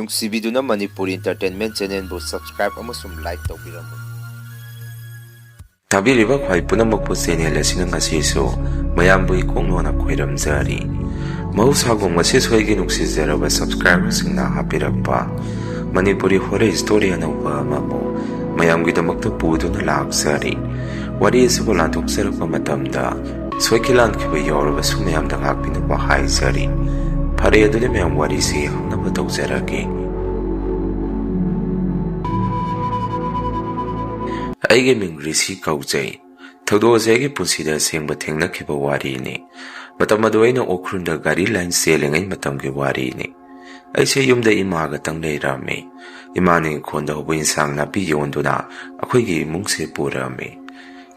ꯅꯨꯡꯁꯤꯕꯤꯗꯨꯅ Manipuri entertainment ꯆꯦꯅꯦꯜꯕꯨ subscribe ꯑꯃꯁꯨꯡ like ꯇꯧꯕꯤꯔꯝꯃꯨ꯫ ꯇꯥꯕꯤꯔꯤꯕ ꯈ꯭ꯋꯥꯏ ꯄꯨꯝꯅꯃꯛꯄꯨ ꯆꯦꯅꯦꯜ ꯑꯁꯤꯅ ꯉꯁꯤꯁꯨ ꯃꯌꯥꯝꯕꯨ ꯏꯀꯣꯛꯅꯣꯅ ꯈꯣꯏꯔꯝꯖꯔꯤ꯫ ꯃꯍꯧꯁꯥꯒꯨꯝ ꯉꯁꯤꯁꯨ ꯑꯩꯒꯤ ꯅꯨꯡꯁꯤꯖꯔꯕ ꯁꯕꯁꯀ꯭ꯔꯥꯏꯕꯔꯁꯤꯡꯅ ꯍꯥꯞꯄꯤꯔꯛꯄ ꯃꯅꯤꯄꯨꯔꯤ ꯍꯣꯔꯔ ꯁ꯭ꯇꯣꯔꯤ ꯑꯅꯧꯕ ꯑꯃꯕꯨ ꯃꯌꯥꯝꯒꯤꯗꯃꯛꯇ ꯄꯨꯗꯨꯅ ꯂꯥꯛꯆꯔꯤ꯫ ꯋꯥꯔꯤ ꯑꯁꯤꯕꯨ ꯂꯥꯟꯊꯣꯛꯆꯔꯛꯄ ꯃꯇꯝꯗ ꯁꯣꯏꯈꯤ ꯂꯥꯟꯈꯤꯕ ꯌꯥꯎꯔꯕꯁꯨ ꯃꯌꯥꯝꯗ ꯉꯥꯛꯄꯤꯅꯕ ꯍꯥꯏꯖꯔꯤ꯫ ꯐꯔꯦ ꯑꯗꯨꯗꯤ ꯃꯌꯥꯝ ꯋꯥꯔꯤꯁꯤ ꯍꯧꯅꯕ ꯇꯧꯖꯔꯒꯦ꯫ ꯑꯩꯒꯤ ꯃꯤꯡ ꯔꯤꯁꯤ ꯀꯧꯖꯩ꯫ ꯊꯧꯗꯣꯛ ꯑꯁꯤ ꯑꯩꯒꯤ ꯄꯨꯟꯁꯤꯗ ꯑꯁꯦꯡꯕ ꯊꯦꯡꯅꯈꯤꯕ ꯋꯥꯔꯤꯅꯤ꯫ ꯃꯇꯝ ꯑꯗꯨ ꯑꯩꯅ ꯎꯈ꯭ꯔꯨꯜꯗ ꯒꯥꯔꯤ ꯂꯥꯏꯟ ꯆꯦꯜꯂꯤꯉꯩ ꯃꯇꯝꯒꯤ ꯋꯥꯔꯤꯅꯤ꯫ ꯑꯩꯁꯦ ꯌꯨꯝꯗ ꯏꯃꯥꯒꯇꯪ ꯂꯩꯔꯝꯃꯤ꯫ ꯏꯃꯥꯅ ꯏꯪꯈꯣꯜꯗ ꯍꯧꯕ ꯏꯟꯁꯥꯡ ꯅꯥꯄꯤ ꯌꯣꯟꯗꯨꯅ ꯑꯩꯈꯣꯏꯒꯤ ꯏꯃꯨꯡꯁꯦ ꯄꯨꯔꯝꯃꯤ꯫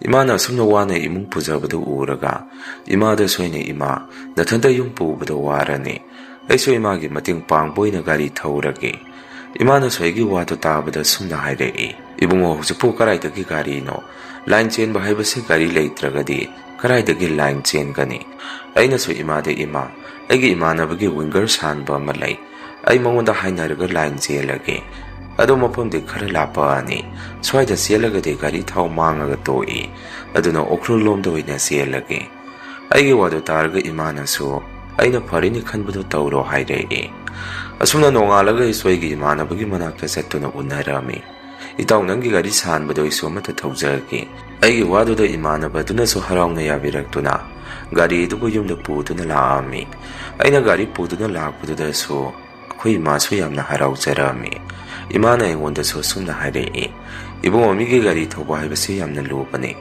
ꯏꯃꯥꯅ ꯑꯁꯨꯝꯅ ꯋꯥꯅ ꯏꯃꯨꯡ ꯄꯨꯖꯕꯗꯨ ꯎꯔꯒ ꯏꯃꯥꯗꯁꯨ ꯑꯩꯅ "ꯏꯃꯥ, ꯅꯊꯟꯇ ꯌꯨꯝ ꯄꯨꯕꯗ ꯋꯥꯔꯅꯤ. ꯑꯩꯁꯨ ꯏꯃꯥꯒꯤ ꯃꯇꯦꯡ ꯄꯥꯡꯕ ꯑꯣꯏꯅ ꯒꯥꯔꯤ ꯊꯧꯔꯒꯦ." ꯏꯃꯥꯅꯁꯨ ꯑꯩꯒꯤ ꯋꯥꯗꯨ ꯇꯥꯕꯗ ꯁꯨꯝꯅ ꯍꯥꯏꯔꯛꯏ, "ꯏꯕꯨꯡꯉꯣ, ꯍꯧꯖꯤꯛꯄꯨ ꯀꯔꯥꯏꯗꯒꯤ ꯒꯥꯔꯤꯅꯣ? ꯂꯥꯏꯟ ꯆꯦꯟꯕ ꯍꯥꯏꯕꯁꯤ ꯒꯥꯔꯤ ꯂꯩꯇ꯭ꯔꯒꯗꯤ ꯀꯔꯥꯏꯗꯒꯤ ꯂꯥꯏꯟ ꯆꯦꯟꯒꯅꯤ?" ꯑꯩꯅꯁꯨ ꯏꯃꯥꯗ "ꯏꯃꯥ, ꯑꯩꯒꯤ ꯏꯃꯥꯟꯅꯕꯒꯤ ꯋꯤꯡꯒꯔ ꯁꯥꯟꯕ ꯑꯃ ꯂꯩ. ꯑꯩ ꯃꯉꯣꯟꯗ ꯍꯥꯏꯅꯔꯒ ꯂꯥꯏꯟ ꯆꯦꯜꯂꯒꯦ. ꯑꯗꯣ ꯃꯐꯝꯗꯤ ꯈꯔ ꯂꯥꯞꯄꯛꯑꯅꯤ. ꯁ꯭ꯋꯥꯏꯗ ꯆꯦꯜꯂꯒꯗꯤ ꯒꯥꯔꯤ ꯊꯥꯎ ꯃꯥꯡꯉꯒ ꯇꯣꯛꯏ. ꯑꯗꯨꯅ ꯎꯈ꯭ꯔꯨꯜ ꯂꯣꯝꯗ ꯑꯣꯏꯅ ꯆꯦꯜꯂꯒꯦ." ꯑꯩꯒꯤ ꯋꯥꯗꯨ ꯇꯥꯔꯒ ꯏꯃꯥꯅꯁꯨ "ꯑꯩꯅ ꯐꯔꯦꯅꯤ ꯈꯟꯕꯗꯨ ꯇꯧꯔꯣ" ꯍꯥꯏꯔꯛꯏ꯫ ꯑꯁꯨꯝꯅ ꯅꯣꯡꯉꯥꯜꯂꯒ ꯑꯩꯁꯨ ꯑꯩꯒꯤ ꯏꯃꯥꯟꯅꯕꯒꯤ ꯃꯅꯥꯛꯇ ꯆꯠꯇꯨꯅ ꯎꯅꯔꯝꯃꯤ꯫ "ꯏꯇꯥꯎ, ꯅꯪꯒꯤ ꯒꯥꯔꯤ ꯁꯥꯟꯕꯗꯣ ꯑꯩꯁꯨ ꯑꯃꯠꯇ ꯊꯧꯖꯒꯦ." ꯑꯩꯒꯤ ꯋꯥꯗꯨꯗ ꯏꯃꯥꯟꯅꯕꯗꯨꯅꯁꯨ ꯍꯔꯥꯎꯅ ꯌꯥꯕꯤꯔꯛꯇꯨꯅ ꯒꯥꯔꯤ ꯑꯗꯨꯕꯨ ꯌꯨꯝꯗ ꯄꯨꯗꯨꯅ ꯂꯥꯛꯑꯝꯃꯤ꯫ ꯑꯩꯅ ꯒꯥꯔꯤ ꯄꯨꯗꯨꯅ ꯂꯥꯛꯄꯗꯨꯗꯁꯨ ꯑꯩꯈꯣꯏ ꯏꯃꯥꯁꯨ ꯌꯥꯝꯅ ꯍꯔꯥꯎꯖꯔꯝꯃꯤ꯫ ꯏꯃꯥꯅ ꯑꯩꯉꯣꯟꯗꯁꯨ ꯁꯨꯝꯅ ꯍꯥꯏꯔꯛꯏ, "ꯏꯕꯨꯡꯉꯣ, ꯃꯤꯒꯤ ꯒꯥꯔꯤ ꯊꯧꯕ ꯍꯥꯏꯕꯁꯤ ꯌꯥꯝꯅ ꯂꯨꯕꯅꯤ.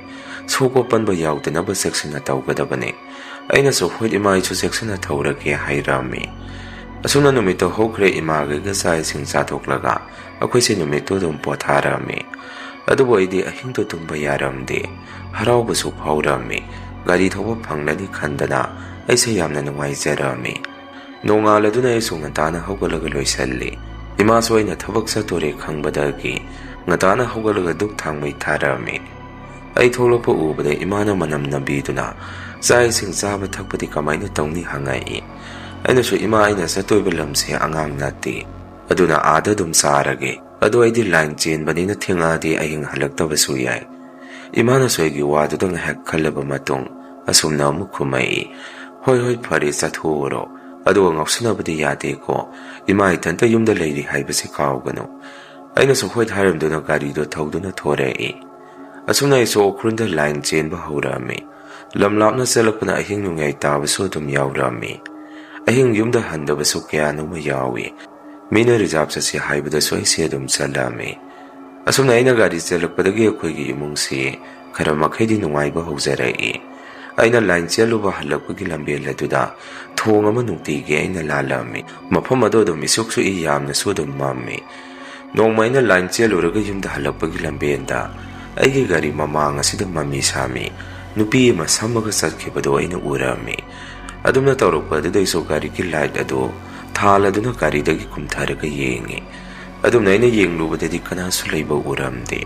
ꯁꯣꯛꯄ ꯄꯟꯕ ꯌꯥꯎꯗꯅꯕ ꯆꯦꯛꯁꯤꯟꯅ ꯇꯧꯒꯗꯕꯅꯤ." ꯑꯩꯅꯁꯨ "ꯍꯣꯏ ꯏꯃꯥ, ꯑꯩꯁꯨ ꯆꯦꯛꯁꯤꯟꯅ ꯊꯧꯔꯒꯦ" ꯍꯥꯏꯔꯝꯃꯤ꯫ ꯑꯁꯨꯝꯅ ꯅꯨꯃꯤꯠꯇꯣ ꯍꯧꯈ꯭ꯔꯦ꯫ ꯏꯃꯥꯒꯩꯒ ꯆꯥꯛ ꯏꯁꯤꯡ ꯆꯥꯊꯣꯛꯂꯒ ꯑꯩꯈꯣꯏꯁꯦ ꯅꯨꯃꯤꯠꯇꯨ ꯑꯗꯨꯝ ꯄꯣꯊꯥꯔꯝꯃꯤ꯫ ꯑꯗꯨꯕꯨ ꯑꯩꯗꯤ ꯑꯍꯤꯡꯗꯨ ꯇꯨꯝꯕ ꯌꯥꯔꯝꯗꯦ꯫ ꯍꯔꯥꯎꯕꯁꯨ ꯐꯥꯎꯔꯝꯃꯤ꯫ ꯒꯥꯔꯤ ꯊꯧꯕ ꯐꯪꯂꯅꯤ ꯈꯟꯗꯅ ꯑꯩꯁꯦ ꯌꯥꯝꯅ ꯅꯨꯡꯉꯥꯏꯖꯔꯝꯃꯤ꯫ ꯅꯣꯡꯉꯥꯜꯂꯗꯨꯅ ꯑꯩꯁꯨ ꯉꯟꯇꯥꯅ ꯍꯧꯒꯠꯂꯒ ꯂꯣꯏꯁꯜꯂꯤ꯫ ꯏꯃꯥꯁꯨ ꯑꯩꯅ ꯊꯕꯛ ꯆꯠꯇꯣꯔꯦ ꯈꯪꯕꯗꯒꯤ ꯉꯟꯇꯥꯅ ꯍꯧꯒꯠꯂꯒ ꯗꯨꯛ ꯊꯥꯡꯃꯩ ꯊꯥꯔꯝꯃꯤ꯫ ꯑꯩ ꯊꯣꯛꯂꯛꯄ ꯎꯕꯗ ꯏꯃꯥꯅ ꯃꯅꯝ ꯅꯝꯕꯤꯗꯨꯅ "ꯆꯥꯛ ꯏꯁꯤꯡ ꯆꯥꯕ ꯊꯛꯄꯗꯤ ꯀꯃꯥꯏꯅ ꯇꯧꯅꯤ?" ꯍꯪꯉꯛꯏ꯫ ꯑꯩꯅꯁꯨ "ꯏꯃꯥ, ꯑꯩꯅ ꯆꯠꯇꯣꯏꯕ ꯂꯝꯁꯦ ꯑꯉꯥꯡ ꯅꯠꯇꯦ. ꯑꯗꯨꯅ ꯑꯥꯗ ꯑꯗꯨꯝ ꯆꯥꯔꯒꯦ. ꯑꯗꯣ ꯑꯩꯗꯤ ꯂꯥꯏꯟ ꯆꯦꯟꯕꯅꯤꯅ ꯊꯦꯡꯉꯛꯑꯗꯤ ꯑꯍꯤꯡ ꯍꯜꯂꯛꯇꯕꯁꯨ ꯌꯥꯏ." ꯏꯃꯥꯅꯁꯨ ꯑꯩꯒꯤ ꯋꯥꯗꯨꯗ ꯉꯥꯏꯍꯥꯛ ꯈꯜꯂꯕ ꯃꯇꯨꯡ ꯑꯁꯨꯝꯅ ꯑꯃꯨꯛ ꯈꯨꯝꯃꯛꯏ, "ꯍꯣꯏ ꯍꯣꯏ, ꯐꯔꯦ, ꯆꯠꯊꯣꯛꯎꯔꯣ. ꯑꯗꯨꯒ ꯉꯥꯎꯁꯤꯟꯅꯕꯗꯤ ꯌꯥꯗꯦꯀꯣ. ꯏꯃꯥ ꯏꯊꯟꯇ ꯌꯨꯝꯗ ꯂꯩꯔꯤ ꯍꯥꯏꯕꯁꯤ ꯀꯥꯎꯒꯅꯨ." ꯑꯩꯅꯁꯨ ꯍꯣꯏ ꯍꯥꯏꯔꯝꯗꯨꯅ ꯒꯥꯔꯤꯗꯣ ꯊꯧꯗꯨꯅ ꯊꯣꯔꯛꯏ꯫ ꯑꯁꯨꯝꯅ ꯑꯩꯁꯨ ꯎꯈ꯭ꯔꯨꯜꯗ ꯂꯥꯏꯟ ꯆꯦꯟꯕ ꯍꯧꯔꯛꯑꯝꯃꯤ꯫ ꯂꯝ ꯂꯥꯞꯅ ꯆꯠꯂꯛꯄꯅ ꯑꯍꯤꯡ ꯅꯣꯡꯌꯥꯏ ꯇꯥꯕꯁꯨ ꯑꯗꯨꯝ ꯌꯥꯎꯔꯛꯑꯝꯃꯤ꯫ ꯑꯍꯤꯡ ꯌꯨꯝꯗ ꯍꯟꯗꯕꯁꯨ ꯀꯌꯥꯅꯣꯃ ꯌꯥꯎꯏ꯫ ꯃꯤꯅ ꯔꯤꯖꯥꯕ ꯆꯠꯁꯤ ꯍꯥꯏꯕꯗꯁꯨ ꯑꯩꯁꯦ ꯑꯗꯨꯝ ꯆꯠꯂꯝꯃꯤ꯫ ꯑꯁꯨꯝꯅ ꯑꯩꯅ ꯒꯥꯔꯤ ꯆꯦꯜꯂꯛꯄꯗꯒꯤ ꯑꯩꯈꯣꯏꯒꯤ ꯏꯃꯨꯡꯁꯤ ꯈꯔ ꯃꯈꯩꯗꯤ ꯅꯨꯡꯉꯥꯏꯕ ꯍꯧꯖꯔꯛꯏ꯫ ꯑꯩꯅ ꯂꯥꯏꯟ ꯆꯦꯜꯂꯨꯕ ꯍꯜꯂꯛꯄꯒꯤ ꯂꯝꯕꯦꯜ ꯑꯗꯨꯗ ꯊꯣꯡ ꯑꯃ ꯅꯨꯡꯇꯤꯒꯤ ꯑꯩꯅ ꯂꯥꯜꯂꯝꯃꯤ꯫ ꯃꯐꯝ ꯑꯗꯨ ꯑꯗꯨꯝ ꯏꯁꯨꯛ ꯁꯨꯛꯏ, ꯌꯥꯝꯅꯁꯨ ꯑꯗꯨꯝ ꯃꯝꯃꯤ꯫ ꯅꯣꯡꯃ ꯑꯩꯅ ꯂꯥꯏꯟ ꯆꯦꯜꯂꯨꯔꯒ ꯌꯨꯝꯗ ꯍꯜꯂꯛꯄꯒꯤ ꯂꯝꯕꯦꯟꯗ ꯑꯩꯒꯤ ꯒꯥꯔꯤ ꯃꯃꯥꯡ ꯑꯁꯤꯗ ꯃꯃꯤ ꯁꯥꯃꯤ ꯅꯨꯄꯤ ꯑꯃ ꯁꯝꯃꯒ ꯆꯠꯈꯤꯕꯗꯣ ꯑꯩꯅ ꯎꯔꯝꯃꯤ꯫ ꯑꯗꯨꯝꯅ ꯇꯧꯔꯛꯄ ꯑꯗꯨꯗꯩꯁꯨ ꯒꯥꯔꯤꯒꯤ ꯂꯥꯏꯠ ꯑꯗꯨ ꯊꯥꯜꯂꯗꯨꯅ ꯒꯥꯔꯤꯗꯒꯤ ꯀꯨꯝꯊꯔꯒ ꯌꯦꯡꯉꯤ꯫ ꯑꯗꯨꯝꯅ ꯑꯩꯅ ꯌꯦꯡꯂꯨꯕꯗꯗꯤ ꯀꯅꯥꯁꯨ ꯂꯩꯕ ꯎꯔꯝꯗꯦ꯫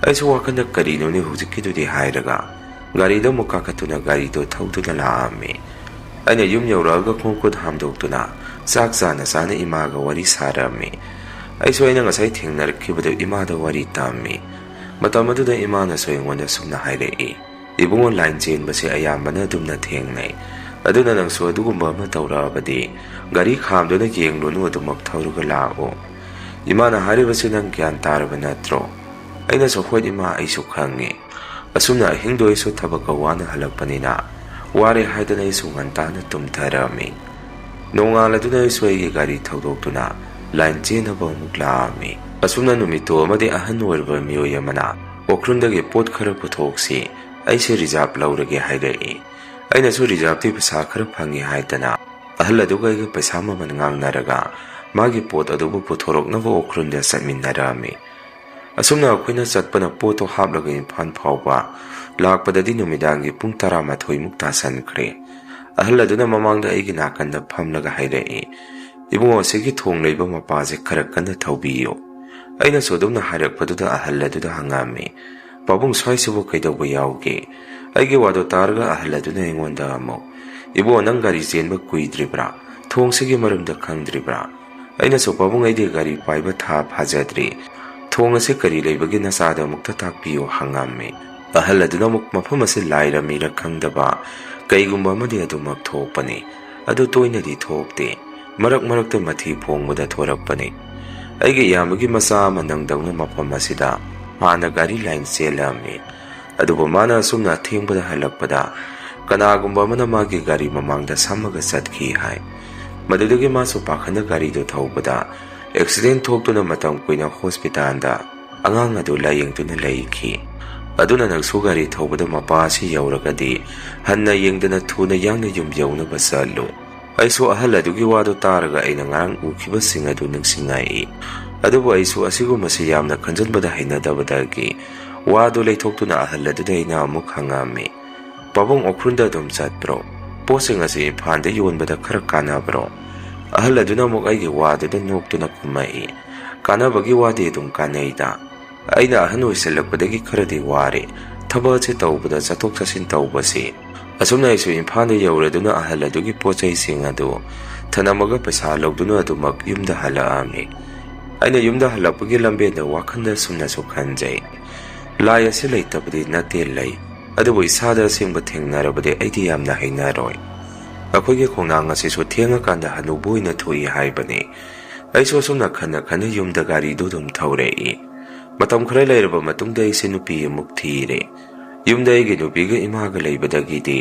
ꯑꯩꯁꯨ ꯋꯥꯈꯜꯗ "ꯀꯔꯤꯅꯣꯅꯦ ꯍꯧꯖꯤꯛꯀꯤꯗꯨꯗꯤ?" ꯍꯥꯏꯔꯒ ꯒꯥꯔꯤꯗ ꯑꯃꯨꯛ ꯀꯥꯈꯠꯇꯨꯅ ꯒꯥꯔꯤꯗꯣ ꯊꯧꯗꯨꯅ ꯂꯥꯛꯑꯝꯃꯤ꯫ ꯑꯩꯅ ꯌꯨꯝ ꯌꯧꯔꯛꯑꯒ ꯈꯣꯡ ꯈꯨꯠ ꯍꯥꯝꯗꯣꯛꯇꯨꯅ ꯆꯥꯛ ꯆꯥꯅ ꯆꯥꯅ ꯏꯃꯥꯒ ꯋꯥꯔꯤ ꯁꯥꯔꯝꯃꯤ꯫ ꯑꯩꯁꯨ ꯑꯩꯅ ꯉꯁꯥꯏ ꯊꯦꯡꯅꯔꯛꯈꯤꯕꯗꯨ ꯏꯃꯥꯗ ꯋꯥꯔꯤ ꯇꯝꯃꯤ꯫ ꯃꯇꯝ ꯑꯗꯨꯗ ꯏꯃꯥꯅꯁꯨ ꯑꯩꯉꯣꯟꯗ ꯁꯨꯝꯅ ꯍꯥꯏꯔꯛꯏ, "ꯏꯕꯨꯡꯉꯣ, ꯂꯥꯏꯟ ꯆꯦꯟꯕꯁꯦ ꯑꯌꯥꯝꯕꯅ ꯑꯗꯨꯝꯅ ꯊꯦꯡꯅꯩ. ꯑꯗꯨꯅ ꯅꯪꯁꯨ ꯑꯗꯨꯒꯨꯝꯕ ꯑꯃ ꯇꯧꯔꯛꯑꯕꯗꯤ ꯒꯥꯔꯤ ꯈꯥꯝꯗꯨꯅ ꯌꯦꯡꯂꯨꯅꯨ, ꯑꯗꯨꯃꯛ ꯊꯧꯔꯒ ꯂꯥꯛꯑꯣ. ꯏꯃꯥꯅ ꯍꯥꯏꯔꯤꯕꯁꯤ ꯅꯪ ꯒ꯭ꯌꯥꯟ ꯇꯥꯔꯕ ꯅꯠꯇ꯭ꯔꯣ?" ꯑꯩꯅꯁꯨ "ꯍꯣꯏ ꯏꯃꯥ, ꯑꯩꯁꯨ ꯈꯪꯉꯤ." ꯑꯁꯨꯝꯅ ꯑꯍꯤꯡꯗꯣ ꯑꯩꯁꯨ ꯊꯕꯛꯀ ꯋꯥꯅ ꯍꯜꯂꯛꯄꯅꯤꯅ ꯋꯥꯔꯦ ꯍꯥꯏꯗꯅ ꯑꯩꯁꯨ ꯉꯟꯇꯥꯅ ꯇꯨꯝꯊꯔꯝꯃꯤ꯫ ꯅꯣꯡꯉꯥꯜꯂꯗꯨꯅ ꯑꯩꯁꯨ ꯑꯩꯒꯤ ꯒꯥꯔꯤ ꯊꯧꯗꯣꯛꯇꯨꯅ ꯂꯥꯏꯟ ꯆꯦꯟꯅꯕ ꯑꯃꯨꯛ ꯂꯥꯛꯑꯝꯃꯤ꯫ ꯑꯁꯨꯝꯅ ꯅꯨꯃꯤꯠꯇꯣ ꯑꯃꯗꯤ ꯑꯍꯟ ꯑꯣꯏꯔꯕ ꯃꯤꯑꯣꯏ ꯑꯃꯅ ꯎꯈ꯭ꯔꯨꯜꯗꯒꯤ ꯄꯣꯠ ꯈꯔ ꯄꯨꯊꯣꯛꯁꯤ, ꯑꯩꯁꯦ ꯔꯤꯖꯥꯕ ꯂꯧꯔꯒꯦ ꯍꯥꯏꯔꯛꯏ꯫ ꯑꯩꯅꯁꯨ ꯔꯤꯖꯥꯕꯇꯤ ꯄꯩꯁా ꯈꯔ ꯐꯪꯉꯤ ꯍꯥꯏꯗꯅ ꯑꯍꯜ ꯑꯗꯨꯒ ꯑꯩꯒ ꯄꯩꯁꯥ ꯃꯃꯜ ꯉꯥꯡꯅꯔꯒ ꯃꯥꯒꯤ ꯄꯣꯠ ꯑꯗꯨꯕꯨ ꯄꯨꯊꯣꯔꯛꯅꯕ ꯎꯈ꯭ꯔꯨꯜꯗ ꯆꯠꯃꯤꯟꯅꯔꯝꯃꯤ꯫ ꯑꯁꯨꯝꯅ ꯑꯩꯈꯣꯏꯅ ꯆꯠꯄꯅ ꯄꯣꯠꯇꯣ ꯍꯥꯞꯂꯒ ꯏꯝꯐꯥꯜ ꯐꯥꯎꯕ ꯂꯥꯛꯄꯗꯗꯤ ꯅꯨꯃꯤꯗꯥꯡꯒꯤ ꯄꯨꯡ 12 ꯇꯥꯁꯟꯈ꯭ꯔꯦ꯫ ꯑꯍꯜ ꯑꯗꯨꯅ ꯃꯃꯥꯡꯗ ꯑꯩꯒꯤ ꯅꯥꯀꯟꯗ ꯐꯝꯂꯒ ꯍꯥꯏꯔꯛꯏ, "ꯏꯕꯨꯡꯉꯣ, ꯑꯁꯤꯒꯤ ꯊꯣꯡ ꯂꯩꯕ ꯃꯄꯥꯁꯦ ꯈꯔ ꯀꯟꯅ ꯊꯧꯕꯤꯌꯨ." ꯑꯩꯅꯁꯨ ꯑꯗꯨꯝꯅ ꯍꯥꯏꯔꯛꯄꯗꯨꯗ ꯑꯍꯜ ꯑꯗꯨꯗ ꯍꯪꯉꯝꯃꯤ, "ꯄꯥꯕꯨꯡ, ꯁ꯭ꯋꯥꯏꯁꯤꯕꯨ ꯀꯩꯗꯧꯕ ꯌꯥꯎꯒꯦ?" ꯑꯩꯒꯤ ꯋꯥꯗꯣ ꯇꯥꯔꯒ ꯑꯍꯜ ꯑꯗꯨꯅ ꯑꯩꯉꯣꯟꯗ ꯑꯃꯨꯛ, "ꯏꯕꯨꯡꯉꯣ, ꯅꯪ ꯒꯥꯔꯤ ꯆꯦꯟꯕ ꯀꯨꯏꯗ꯭ꯔꯤꯕ꯭ꯔꯥ? ꯊꯣꯡꯁꯤꯒꯤ ꯃꯔꯝꯗ ꯈꯪꯗ꯭ꯔꯤꯕ꯭ꯔꯥ? ꯑꯩꯅꯁꯨ ꯄꯥꯕꯨꯡ ꯑꯩꯗꯤ ꯒꯥꯔꯤ ꯄꯥꯏꯕ ꯊꯥ ꯐꯥꯖꯗ꯭ꯔꯤ, ꯊꯣꯡ ꯑꯁꯤ ꯀꯔꯤ ꯂꯩꯕꯒꯤ ꯅꯆꯥꯗ ꯑꯃꯨꯛꯇ ꯇꯥꯛꯄꯤꯌꯨ ꯍꯪꯉꯝꯃꯤ꯫ ꯑꯍꯜ ꯑꯗꯨꯅ ꯑꯃꯨꯛ ꯃꯐꯝ ꯑꯁꯤ ꯂꯥꯏꯔꯝꯃꯤꯔ ꯈꯪꯗꯕ ꯀꯩꯒꯨꯝꯕ ꯑꯃꯗꯤ ꯑꯗꯨꯃꯛ ꯊꯣꯛꯄꯅꯤ, ꯑꯗꯨ ꯇꯣꯏꯅꯗꯤ ꯊꯣꯛꯇꯦ, ꯃꯔꯛ ꯃꯔꯛꯇ ꯃꯊꯤ ꯐꯣꯡꯕꯗ ꯊꯣꯔꯛꯄꯅꯤ꯫ ꯑꯩꯒꯤ ꯏꯌꯥꯝꯕꯒꯤ ꯃꯆꯥ ꯑꯃ ꯅꯪꯗꯧꯅ ꯃꯐꯝ ꯑꯁꯤꯗ ꯍꯥꯟꯅ ꯒꯥꯔꯤ ꯂꯥꯏꯟ ꯆꯦꯜꯂꯝꯃꯤ, ꯑꯗꯨꯕꯨ ꯃꯥꯅ ꯑꯁꯨꯝꯅ ꯑꯊꯦꯡꯕꯗ ꯍꯜꯂꯛꯄꯗ ꯀꯅꯥꯒꯨꯝꯕ ꯑꯃꯅ ꯃꯥꯒꯤ ꯒꯥꯔꯤ ꯃꯃꯥꯡꯗ ꯁꯝꯃꯒ ꯆꯠꯈꯤ ꯍꯥꯏ꯫ ꯃꯗꯨꯗꯒꯤ ꯃꯥꯁꯨ ꯄꯥꯈꯠꯅ ꯒꯥꯔꯤꯗꯨ ꯊꯧꯕꯗ ꯑꯦꯛꯁꯤꯗꯦꯟ ꯊꯣꯛꯇꯨꯅ ꯃꯇꯝ ꯀꯨꯏꯅ ꯍꯣꯁꯄꯤꯇꯥꯜꯗ ꯑꯉꯥꯡ ꯑꯗꯨ ꯂꯥꯌꯦꯡꯗꯨꯅ ꯂꯩꯈꯤ꯫ ꯑꯗꯨꯅ ꯅꯪꯁꯨ ꯒꯥꯔꯤ ꯊꯧꯕꯗ ꯃꯄꯥ ꯑꯁꯤ ꯌꯧꯔꯒꯗꯤ ꯍꯟꯅ ꯌꯦꯡꯗꯅ ꯊꯨꯅ ꯌꯥꯡꯅ ꯌꯨꯝ ꯌꯧꯅꯕ ꯆꯠꯂꯨ꯫ ꯑꯩꯁꯨ ꯑꯍꯜ ꯑꯗꯨꯒꯤ ꯋꯥꯗꯨ ꯇꯥꯔꯒ ꯑꯩꯅ ꯉꯔꯥꯡ ꯎꯈꯤꯕꯁꯤꯡ ꯑꯗꯨ ꯅꯤꯡꯁꯤꯡꯉꯛꯏ꯫ ꯑꯗꯨꯕꯨ ꯑꯩꯁꯨ ꯑꯁꯤꯒꯨꯝꯕꯁꯤ ꯌꯥꯝꯅ ꯈꯟꯖꯟꯕꯗ ꯍꯩꯅꯗꯕꯗꯒꯤ ꯋꯥꯗꯨ ꯂꯩꯊꯣꯛꯇꯨꯅ ꯑꯍꯜ ꯑꯗꯨꯗ ꯑꯩꯅ ꯑꯃꯨꯛ ꯍꯪꯉꯝꯃꯤ, ꯄꯥꯕꯨꯡ ꯎꯈ꯭ꯔꯨꯜꯗ ꯑꯗꯨꯝ ꯆꯠꯄ꯭ꯔꯣ? ꯄꯣꯠꯁꯤꯡ ꯑꯁꯤ ꯏꯝꯐꯥꯜꯗ ꯌꯣꯟꯕꯗ ꯈꯔ ꯀꯥꯟꯅꯕ꯭ꯔꯣ? ꯑꯍꯜ ꯑꯗꯨꯅ ꯑꯃꯨꯛ ꯑꯩꯒꯤ ꯋꯥꯗꯨꯗ ꯅꯣꯛꯇꯨꯅ ꯈꯨꯝꯃꯛꯏ, ꯀꯥꯟꯅꯕꯒꯤ ꯋꯥꯗꯤ ꯑꯗꯨꯝ ꯀꯥꯟꯅꯩꯗ, ꯑꯩꯅ ꯑꯍꯟ ꯑꯣꯏꯁꯤꯜꯂꯛꯄꯗꯒꯤ ꯈꯔꯗꯤ ꯋꯥꯔꯦ ꯊꯕꯛ ꯑꯁꯤ ꯇꯧꯕꯗ, ꯆꯠꯊꯣꯛ ꯆꯠꯁꯤꯟ ꯇꯧꯕꯁꯤ꯫ ꯑꯁꯨꯝꯅ ꯑꯩꯁꯨ ꯏꯝꯐꯥꯜꯗ ꯌꯧꯔꯗꯨꯅ ꯑꯍꯜ ꯑꯗꯨꯒꯤ ꯄꯣꯠꯆꯩꯁꯤꯡ ꯑꯗꯨ ꯊꯅꯝꯃꯒ ꯄꯩꯁꯥ ꯂꯧꯗꯨꯅ ꯑꯗꯨꯃꯛ ꯌꯨꯝꯗ ꯍꯜꯂꯛꯑꯝꯃꯤ꯫ ꯑꯩꯅ ꯌꯨꯝꯗ ꯍꯜꯂꯛꯄꯒꯤ ꯂꯝꯕꯦꯟꯗ ꯋꯥꯈꯜꯗ ꯁꯨꯝꯅꯁꯨ ꯈꯟꯖꯩ, ꯂꯥꯏ ꯑꯁꯤ ꯂꯩꯇꯕꯗꯤ ꯅꯠꯇꯦ ꯂꯩ, ꯑꯗꯨꯕꯨ ꯏꯁꯥꯗ ꯑꯁꯦꯡꯕ ꯊꯦꯡꯅꯔꯕꯗꯤ ꯑꯩꯗꯤ ꯌꯥꯝꯅ ꯍꯩꯅꯔꯣꯏ꯫ ꯑꯩꯈꯣꯏꯒꯤ ꯈꯣꯡꯅꯥꯡ ꯑꯁꯤꯁꯨ ꯊꯦꯡꯉꯀꯥꯟꯗ ꯍꯅꯨꯕ ꯑꯣꯏꯅ ꯊꯣꯛꯏ ꯍꯥꯏꯕꯅꯤ꯫ ꯑꯩꯁꯨ ꯑꯁꯨꯝꯅ ꯈꯟꯅ ꯈꯟꯅ ꯌꯨꯝꯗ ꯒꯥꯔꯤꯗꯨ ꯑꯗꯨꯝ ꯊꯧꯔꯛꯏ꯫ ꯃꯇꯝ ꯈꯔ ꯂꯩꯔꯕ ꯃꯇꯨꯡꯗ ꯑꯩꯁꯦ ꯅꯨꯄꯤ ꯑꯃꯨꯛ ꯊꯤꯔꯦ꯫ ꯌꯨꯝꯗ ꯑꯩꯒꯤ ꯅꯨꯄꯤꯒ ꯏꯃꯥꯒ ꯂꯩꯕꯗꯒꯤꯗꯤ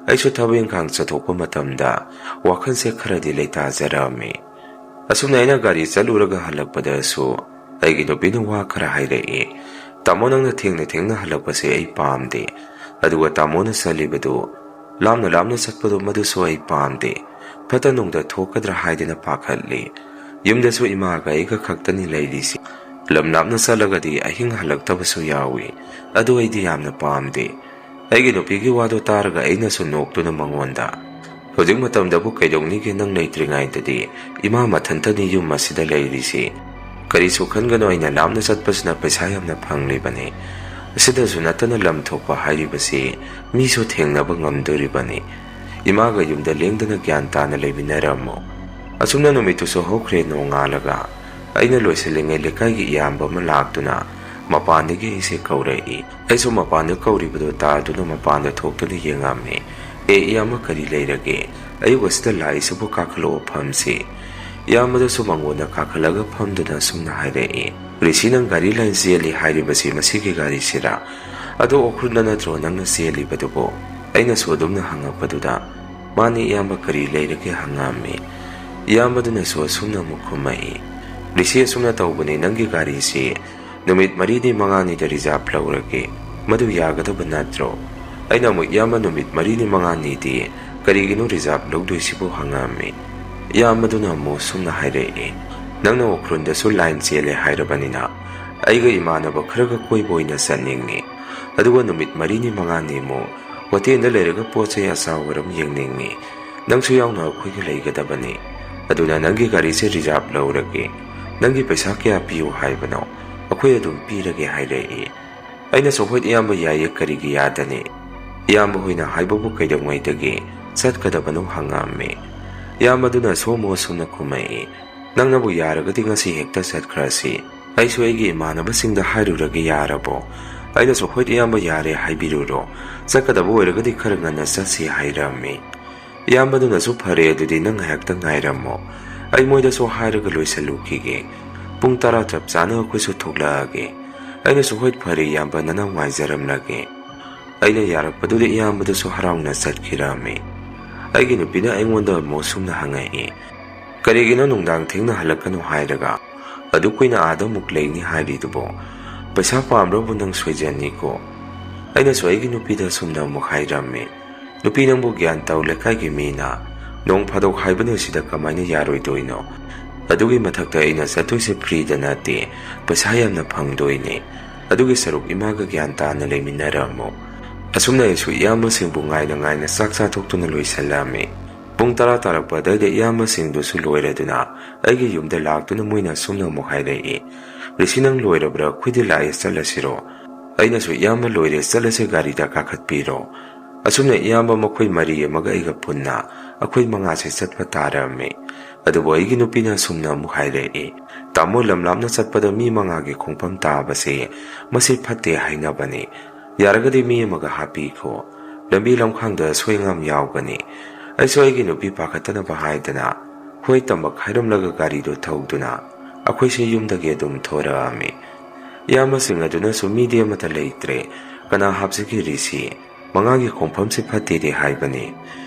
ꯑꯩꯁꯨ ꯊꯕꯛ ꯏꯪꯈꯥꯡ ꯆꯠꯊꯣꯛꯄ ꯃꯇꯝꯗ ꯋꯥꯈꯜꯁꯦ ꯈꯔꯗꯤ ꯂꯩꯇꯥꯖꯔꯝꯃꯤ꯫ ꯑꯁꯨꯝꯅ ꯑꯩꯅ ꯒꯥꯔꯤ ꯆꯠꯂꯨꯔꯒ ꯍꯜꯂꯛꯄꯗꯁꯨ ꯑꯩꯒꯤ ꯅꯨꯄꯤꯅ ꯋꯥ ꯈꯔ ꯍꯥꯏꯔꯛꯏ, ꯇꯥꯃꯣ ꯅꯪꯅ ꯊꯦꯡꯅ ꯊꯦꯡꯅ ꯍꯜꯂꯛꯄꯁꯦ ꯑꯩ ꯄꯥꯝꯗꯦ, ꯑꯗꯨꯒ ꯇꯥꯃꯣꯅ ꯆꯠꯂꯤꯕꯗꯨ ꯂꯥꯞꯅ ꯂꯥꯞꯅ ꯆꯠꯄꯗꯨ ꯃꯗꯨꯁꯨ ꯑꯩ ꯄꯥꯝꯗꯦ, ꯐꯠꯇ ꯅꯨꯡꯗ ꯊꯣꯛꯀꯗ꯭ꯔꯥ ꯍꯥꯏꯗꯅ ꯄꯥꯈꯠꯂꯤ꯫ ꯌꯨꯝꯗꯁꯨ ꯏꯃꯥꯒ ꯑꯩꯒ ꯈꯛꯇꯅꯤ ꯂꯩꯔꯤꯁꯤ, ꯂꯝ ꯂꯥꯞꯅ ꯆꯠꯂꯒꯗꯤ ꯑꯍꯤꯡ ꯍꯜꯂꯛꯇꯕꯁꯨ ꯌꯥꯎꯏ, ꯑꯗꯨ ꯑꯩꯗꯤ ꯌꯥꯝꯅ ꯄꯥꯝꯗꯦ꯫ ꯑꯩꯒꯤ ꯅꯨꯄꯤꯒꯤ ꯋꯥꯗꯨ ꯇꯥꯔꯒ ꯑꯩꯅꯁꯨ ꯅꯣꯛꯇꯨꯅ ꯃꯉꯣꯟꯗ, ꯍꯧꯖꯤꯛ ꯃꯇꯝꯗꯕꯨ ꯀꯩꯗꯧꯅꯤꯒꯦ, ꯅꯪ ꯂꯩꯇ꯭ꯔꯤꯉꯩꯗꯗꯤ ꯏꯃꯥ ꯃꯊꯟꯇꯅꯤ ꯌꯨꯝ ꯑꯁꯤꯗ ꯂꯩꯔꯤꯁꯤ, ꯀꯔꯤꯁꯨ ꯈꯟꯒꯅꯨ, ꯑꯩꯅ ꯂꯥꯞꯅ ꯆꯠꯄꯁꯤꯅ ꯄꯩꯁꯥ ꯌꯥꯝꯅ ꯐꯪꯂꯤꯕꯅꯤ, ꯑꯁꯤꯗꯁꯨ ꯅꯠꯇꯅ ꯂꯝ ꯊꯣꯛꯄ ꯍꯥꯏꯔꯤꯕꯁꯤ ꯃꯤꯁꯨ ꯊꯦꯡꯅꯕ ꯉꯝꯗꯣꯔꯤꯕꯅꯤ, ꯏꯃꯥꯒ ꯌꯨꯝꯗ ꯂꯦꯡꯗꯅ ꯒ꯭ꯌꯥꯟ ꯇꯥꯅ ꯂꯩꯃꯤꯟꯅꯔꯝꯃꯨ꯫ ꯑꯁꯨꯝꯅ ꯅꯨꯃꯤꯠꯇꯨꯁꯨ ꯍꯧꯈ꯭ꯔꯦ꯫ ꯅꯣꯡꯉꯥꯜꯂꯒ ꯑꯩꯅ ꯂꯣꯏꯁꯤꯜꯂꯤꯉꯩ ꯂꯩꯀꯥꯏꯒꯤ ꯏꯌꯥꯝꯕ ꯑꯃ ꯂꯥꯛꯇꯨꯅ ꯃꯄꯥꯟꯗꯒꯤ ꯑꯩꯁꯦ ꯀꯧꯔꯛꯏ꯫ ꯑꯩꯁꯨ ꯃꯄꯥꯟꯗ ꯀꯧꯔꯤꯕꯗꯨ ꯇꯥꯗꯨꯅ ꯃꯄꯥꯟꯗ ꯊꯣꯛꯇꯨꯅ ꯌꯦꯡꯉꯝꯃꯤ꯫ ꯏꯌꯥꯝꯕ ꯀꯔꯤ ꯂꯩꯔꯒꯦ? ꯑꯌꯨꯛ ꯑꯁꯤꯗ ꯂꯥꯛꯏꯁꯤꯕꯨ ꯀꯥꯈꯠꯂꯛꯑꯣ ꯐꯝꯁꯤ꯫ ꯏꯌꯥꯝꯕꯗꯁꯨ ꯃꯉꯣꯟꯗ ꯀꯥꯈꯠꯂꯒ ꯐꯝꯗꯨꯅ ꯁꯨꯝꯅ ꯍꯥꯏꯔꯛꯏ, ꯔꯤꯁꯤ ꯅꯪ ꯒꯥꯔꯤ ꯂꯥꯏꯟ ꯆꯦꯜꯂꯤ ꯍꯥꯏꯔꯤꯕꯁꯤ ꯃꯁꯤꯒꯤ ꯒꯥꯔꯤꯁꯤꯔꯥ? ꯑꯗꯣ ꯎꯈ꯭ꯔꯨꯜꯗ ꯅꯠꯇ꯭ꯔꯣ ꯅꯪꯅ ꯆꯦꯜꯂꯤꯕꯗꯨꯕꯨ? ꯑꯩꯅꯁꯨ ꯑꯗꯨꯝꯅ ꯍꯪꯉꯛꯄꯗꯨꯗ ꯃꯥꯅꯤ ꯏꯌꯥꯝꯕ ꯀꯔꯤ ꯂꯩꯔꯒꯦ ꯍꯪꯉꯝꯃꯤ꯫ ꯏꯌꯥꯝꯕꯗꯨꯅꯁꯨ ꯑꯁꯨꯝꯅ ꯑꯃꯨꯛ ꯈꯨꯝꯃꯛꯏ, ꯔꯤꯁꯤ ꯑꯁꯨꯝꯅ ꯇꯧꯕꯅꯤ, ꯅꯪꯒꯤ ꯒꯥꯔꯤꯁꯤ ꯅꯨꯃꯤꯠ 4-5ꯅꯤꯗ ꯔꯤꯖꯥꯕ ꯂꯧꯔꯒꯦ, ꯃꯗꯨ ꯌꯥꯒꯗꯕ ꯅꯠꯇ꯭ꯔꯣ? ꯑꯩꯅ ꯑꯃꯨꯛ ꯏꯌꯥꯝꯕ ꯅꯨꯃꯤꯠ 4-5ꯅꯤꯗꯤ ꯀꯔꯤꯒꯤꯅꯣ ꯔꯤꯖꯥꯕ ꯂꯧꯗꯣꯏꯁꯤꯕꯨ ꯍꯪꯉꯝꯃꯤ꯫ ꯏꯌꯥꯝꯕꯗꯨꯅ ꯑꯃꯨꯛ ꯁꯨꯝꯅ ꯍꯥꯏꯔꯛꯏ, ꯅꯪꯅ ꯎꯈ꯭ꯔꯨꯜꯗꯁꯨ ꯂꯥꯏꯟ ꯆꯦꯜꯂꯦ ꯍꯥꯏꯔꯕꯅꯤna ꯑꯩꯒ ꯏꯃꯥꯟꯅꯕ ꯈꯔꯒ ꯀꯣꯏꯕ ꯑꯣꯏꯅ ꯆꯠꯅꯤꯡꯉꯤ, ꯑꯗꯨꯒ ꯅꯨꯃꯤꯠ 4-5ꯅꯤꯃꯨꯛ ꯍꯣꯇꯦꯜꯗ ꯂꯩꯔꯒ ꯄꯣꯠ ꯆꯩ ꯑꯆꯥ ꯑꯔꯝ ꯌꯦꯡꯅꯤꯡꯉꯤ, ꯅꯪꯁꯨ ꯌꯥꯎꯅ ꯑꯩꯈꯣꯏꯒ ꯂꯩꯒꯗꯕꯅꯤ, ꯑꯗꯨꯅ ꯅꯪꯒꯤ ꯒꯥꯔꯤꯁꯦ ꯔꯤꯖꯥꯕ ꯂꯧꯔꯒꯦ, ꯅꯪꯒꯤ ꯄꯩꯁా ꯀꯌా ꯄꯤꯌꯨ ꯍꯥꯏꯕꯅꯣ? ꯑꯩꯈꯣꯏ ꯑꯗꯨꯝ ꯄꯤꯔꯒꯦ ꯍꯥꯏꯔꯛꯏ꯫ ꯑꯩꯅꯁꯨ ꯍꯣꯏ ꯏꯌꯥꯝꯕ ꯌꯥꯏꯌꯦ, ꯀꯔꯤꯒꯤ ꯌꯥꯗꯅꯤ, ꯏꯌꯥꯝꯕ ꯍꯣꯏꯅ ꯍꯥꯏꯕꯕꯨ ꯀꯩꯗꯧꯉꯩꯗꯒꯤ ꯆꯠꯀꯗꯕꯅꯣ ꯍꯪꯉꯝꯃꯤ꯫ ꯏꯌꯥꯝꯕꯗꯨꯅ ꯁꯣꯝꯨ ꯑꯁꯨꯝꯅ ꯈꯨꯝꯃꯛꯏ, ꯅꯪꯅꯕꯨ ꯌꯥꯔꯒꯗꯤ ꯉꯁꯤ ꯍꯦꯛꯇ ꯆꯠꯈ꯭ꯔꯁꯤ, ꯑꯩꯁꯨ ꯑꯩꯒꯤ ꯏꯃꯥꯟꯅꯕꯁꯤꯡꯗ ꯍꯥꯏꯔꯨꯔꯒꯦ ꯌꯥꯔꯕꯣ? ꯑꯩꯅꯁꯨ ꯍꯣꯏ ꯏꯌꯥꯝꯕ ꯌꯥꯔꯦ ꯍꯥꯏꯕꯤꯔꯨꯔꯣ, ꯆꯠꯀꯗꯕ ꯑꯣꯏꯔꯒꯗꯤ ꯈꯔ ꯉꯟꯅ ꯆꯠꯁꯤ ꯍꯥꯏꯔꯝꯃꯤ꯫ ꯏꯌꯥꯝꯕꯗꯨꯅꯁꯨ ꯐꯔꯦ, ꯑꯗꯨꯗꯤ ꯅꯪ ꯉꯥꯏꯍꯥꯛꯇꯪ ꯉꯥꯏꯔꯝꯃꯣ, ꯑꯩ ꯃꯣꯏꯗꯁꯨ ꯍꯥꯏꯔꯒ ꯂꯣꯏꯁꯤꯜꯂꯨꯈꯤꯒꯦ, ꯄꯨꯡ 10 ꯆꯞ ꯆꯥꯅ ꯑꯩꯈꯣꯏꯁꯨ ꯊꯣꯛꯂꯛꯑꯒꯦ꯫ ꯑꯩꯅꯁꯨ ꯍꯣꯏ ꯐꯔꯦ ꯏꯌꯥꯝꯕ, ꯅꯅꯥꯎ ꯉꯥꯏꯖꯔꯝꯂꯒꯦ꯫ ꯑꯩꯅ ꯌꯥꯔꯛꯄꯗꯨꯗ ꯏꯌꯥꯝꯕꯗꯨꯁꯨ ꯍꯔꯥꯎꯅ ꯆꯠꯈꯤꯔꯝꯃꯤ꯫ ꯑꯩꯒꯤ ꯅꯨꯄꯤꯅ ꯑꯩꯉꯣꯟꯗ ꯑꯃꯨꯛ ꯁꯨꯝꯅ ꯍꯪꯉꯛꯏ, ꯀꯔꯤꯒꯤꯅꯣ ꯅꯨꯡꯗꯥꯡ ꯊꯦꯡꯅ ꯍꯜꯂꯛꯀꯅꯨ ꯍꯥꯏꯔꯒ ꯑꯗꯨ ꯀꯨꯏꯅ ꯑꯥꯗ ꯑꯃꯨꯛ ꯂꯩꯅꯤ ꯍꯥꯏꯔꯤꯗꯨꯕꯣ? ꯄꯩꯁꯥ ꯄꯥꯝꯕ꯭ꯔꯕꯨ ꯅꯪ ꯁꯣꯏꯖꯅꯤꯀꯣ? ꯑꯩꯅꯁꯨ ꯑꯩꯒꯤ ꯅꯨꯄꯤꯗ ꯁꯨꯝꯅ ꯑꯃꯨꯛ ꯍꯥꯏꯔꯝꯃꯤ, ꯅꯨꯄꯤ ꯅꯪꯕꯨ ꯒ꯭ꯌꯥꯟ ꯇꯧ, ꯂꯩꯀꯥꯏꯒꯤ ꯃꯤꯅ ꯅꯣꯡ ꯐꯥꯗꯣꯛ ꯍꯥꯏꯕꯅ ꯁꯤꯗ ꯀꯃꯥꯏꯅ ꯌꯥꯔꯣꯏꯗꯣꯏꯅꯣ? ꯑꯗꯨꯒꯤ ꯃꯊꯛꯇ ꯑꯩꯅ ꯆꯠꯇꯣꯏꯁꯦ ꯐ꯭ꯔꯤꯗ ꯅꯠꯇꯦ, ꯄꯩꯁꯥ ꯌꯥꯝꯅ ꯐꯪꯗꯣꯏꯅꯤ, ꯑꯗꯨꯒꯤ ꯁꯔꯨꯛ ꯏꯃꯥꯒ ꯒ꯭ꯌꯥꯟ ꯇꯥꯅ ꯂꯩꯃꯤꯟꯅꯔꯝꯃꯨ꯫ ꯑꯁꯨꯝꯅ ꯑꯩꯁꯨ ꯏꯌꯥꯝꯕꯁꯤꯡꯕꯨ ꯉꯥꯏꯅ ꯉꯥꯏꯅ ꯆꯥꯛ ꯆꯥꯊꯣꯛꯇꯨꯅ ꯂꯣꯏꯁꯤꯜꯂꯝꯃꯤ꯫ ꯄꯨꯡ 10 ꯇꯥꯔꯛꯄ ꯑꯗꯨꯋꯥꯏꯗ ꯏꯌꯥꯝꯕꯁꯤꯡꯗꯨꯁꯨ ꯂꯣꯏꯔꯗꯨꯅ ꯑꯩꯒꯤ ꯌꯨꯝꯗ ꯂꯥꯛꯇꯨꯅ ꯃꯣꯏꯅ ꯁꯨꯝꯅ ꯑꯃꯨꯛ ꯍꯥꯏꯔꯛꯏ, ꯔꯤꯁꯤ ꯅꯪ ꯂꯣꯏꯔꯕ꯭ꯔꯥ? ꯑꯩꯈꯣꯏꯗꯤ ꯂꯥꯛꯑꯦ, ꯆꯠꯂꯁꯤꯔꯣ? ꯑꯩꯅꯁꯨ ꯏꯌꯥꯝꯕ ꯂꯣꯏꯔꯦ, ꯆꯠꯂꯁꯦ, ꯒꯥꯔꯤꯗ ꯀꯥꯈꯠꯄꯤꯔꯣ, ꯑꯁꯨꯝꯅ ꯏꯌꯥꯝꯕ ꯃꯈꯣꯏ ꯃꯔꯤ ꯑꯃꯒ ꯑꯩꯒ ꯄꯨꯟꯅ ꯑꯩꯈꯣꯏ ꯃꯉꯥꯁꯦ ꯆꯠꯄ ꯇꯥꯔꯝꯃꯤ꯫ ꯑꯗꯨꯕꯨ ꯑꯩꯒꯤ ꯅꯨꯄꯤꯅ ꯑꯁꯨꯝꯅ ꯑꯃꯨꯛ ꯍꯥꯏꯔꯛꯏ, ꯇꯥꯃꯣ ꯂꯝ ꯂꯥꯞꯅ ꯆꯠꯄꯗ ꯃꯤ ꯃꯉꯥꯒꯤ ꯈꯣꯡꯐꯝ ꯇꯥꯕꯁꯦ ꯃꯁꯤ ꯐꯠꯇꯦ ꯍꯥꯏꯅꯕꯅꯤ꯫ ꯌꯥꯔꯒꯗꯤ ꯃꯤ ꯑꯃꯒ ꯍꯥꯞꯄꯤꯈꯣ, ꯂꯝꯕꯤ ꯂꯝꯈꯥꯡꯗ ꯑꯁꯣꯏ-ꯑꯉꯥꯝ ꯌꯥꯎꯒꯅꯤ꯫ ꯑꯩꯁꯨ ꯑꯩꯒꯤ ꯅꯨꯄꯤ ꯄꯥꯈꯠꯇꯅꯕ ꯍꯥꯏꯗꯅ ꯍꯣꯏ ꯇꯃꯛ ꯍꯥꯏꯔꯝꯂꯒ ꯒꯥꯔꯤꯗꯨ ꯊꯧꯗꯨꯅ ꯑꯩꯈꯣꯏꯁꯦ ꯌꯨꯝꯗꯒꯤ ꯑꯗꯨꯝ ꯊꯣꯔꯛꯑꯝꯃꯤ꯫ ꯏꯌꯥꯝꯕꯁꯤꯡ ꯑꯗꯨꯅꯁꯨ ꯃꯤꯗꯤ ꯑꯃꯠꯇ ꯂꯩꯇ꯭ꯔꯦ, ꯀꯅꯥ ꯍꯥꯞꯁꯤꯒꯤꯔꯤꯁꯤ, ꯃꯉꯥꯒꯤ ꯈꯣꯡꯐꯝꯁꯤ ꯐꯠꯇꯦꯗꯤ ꯍꯥꯏꯕꯅꯤ꯫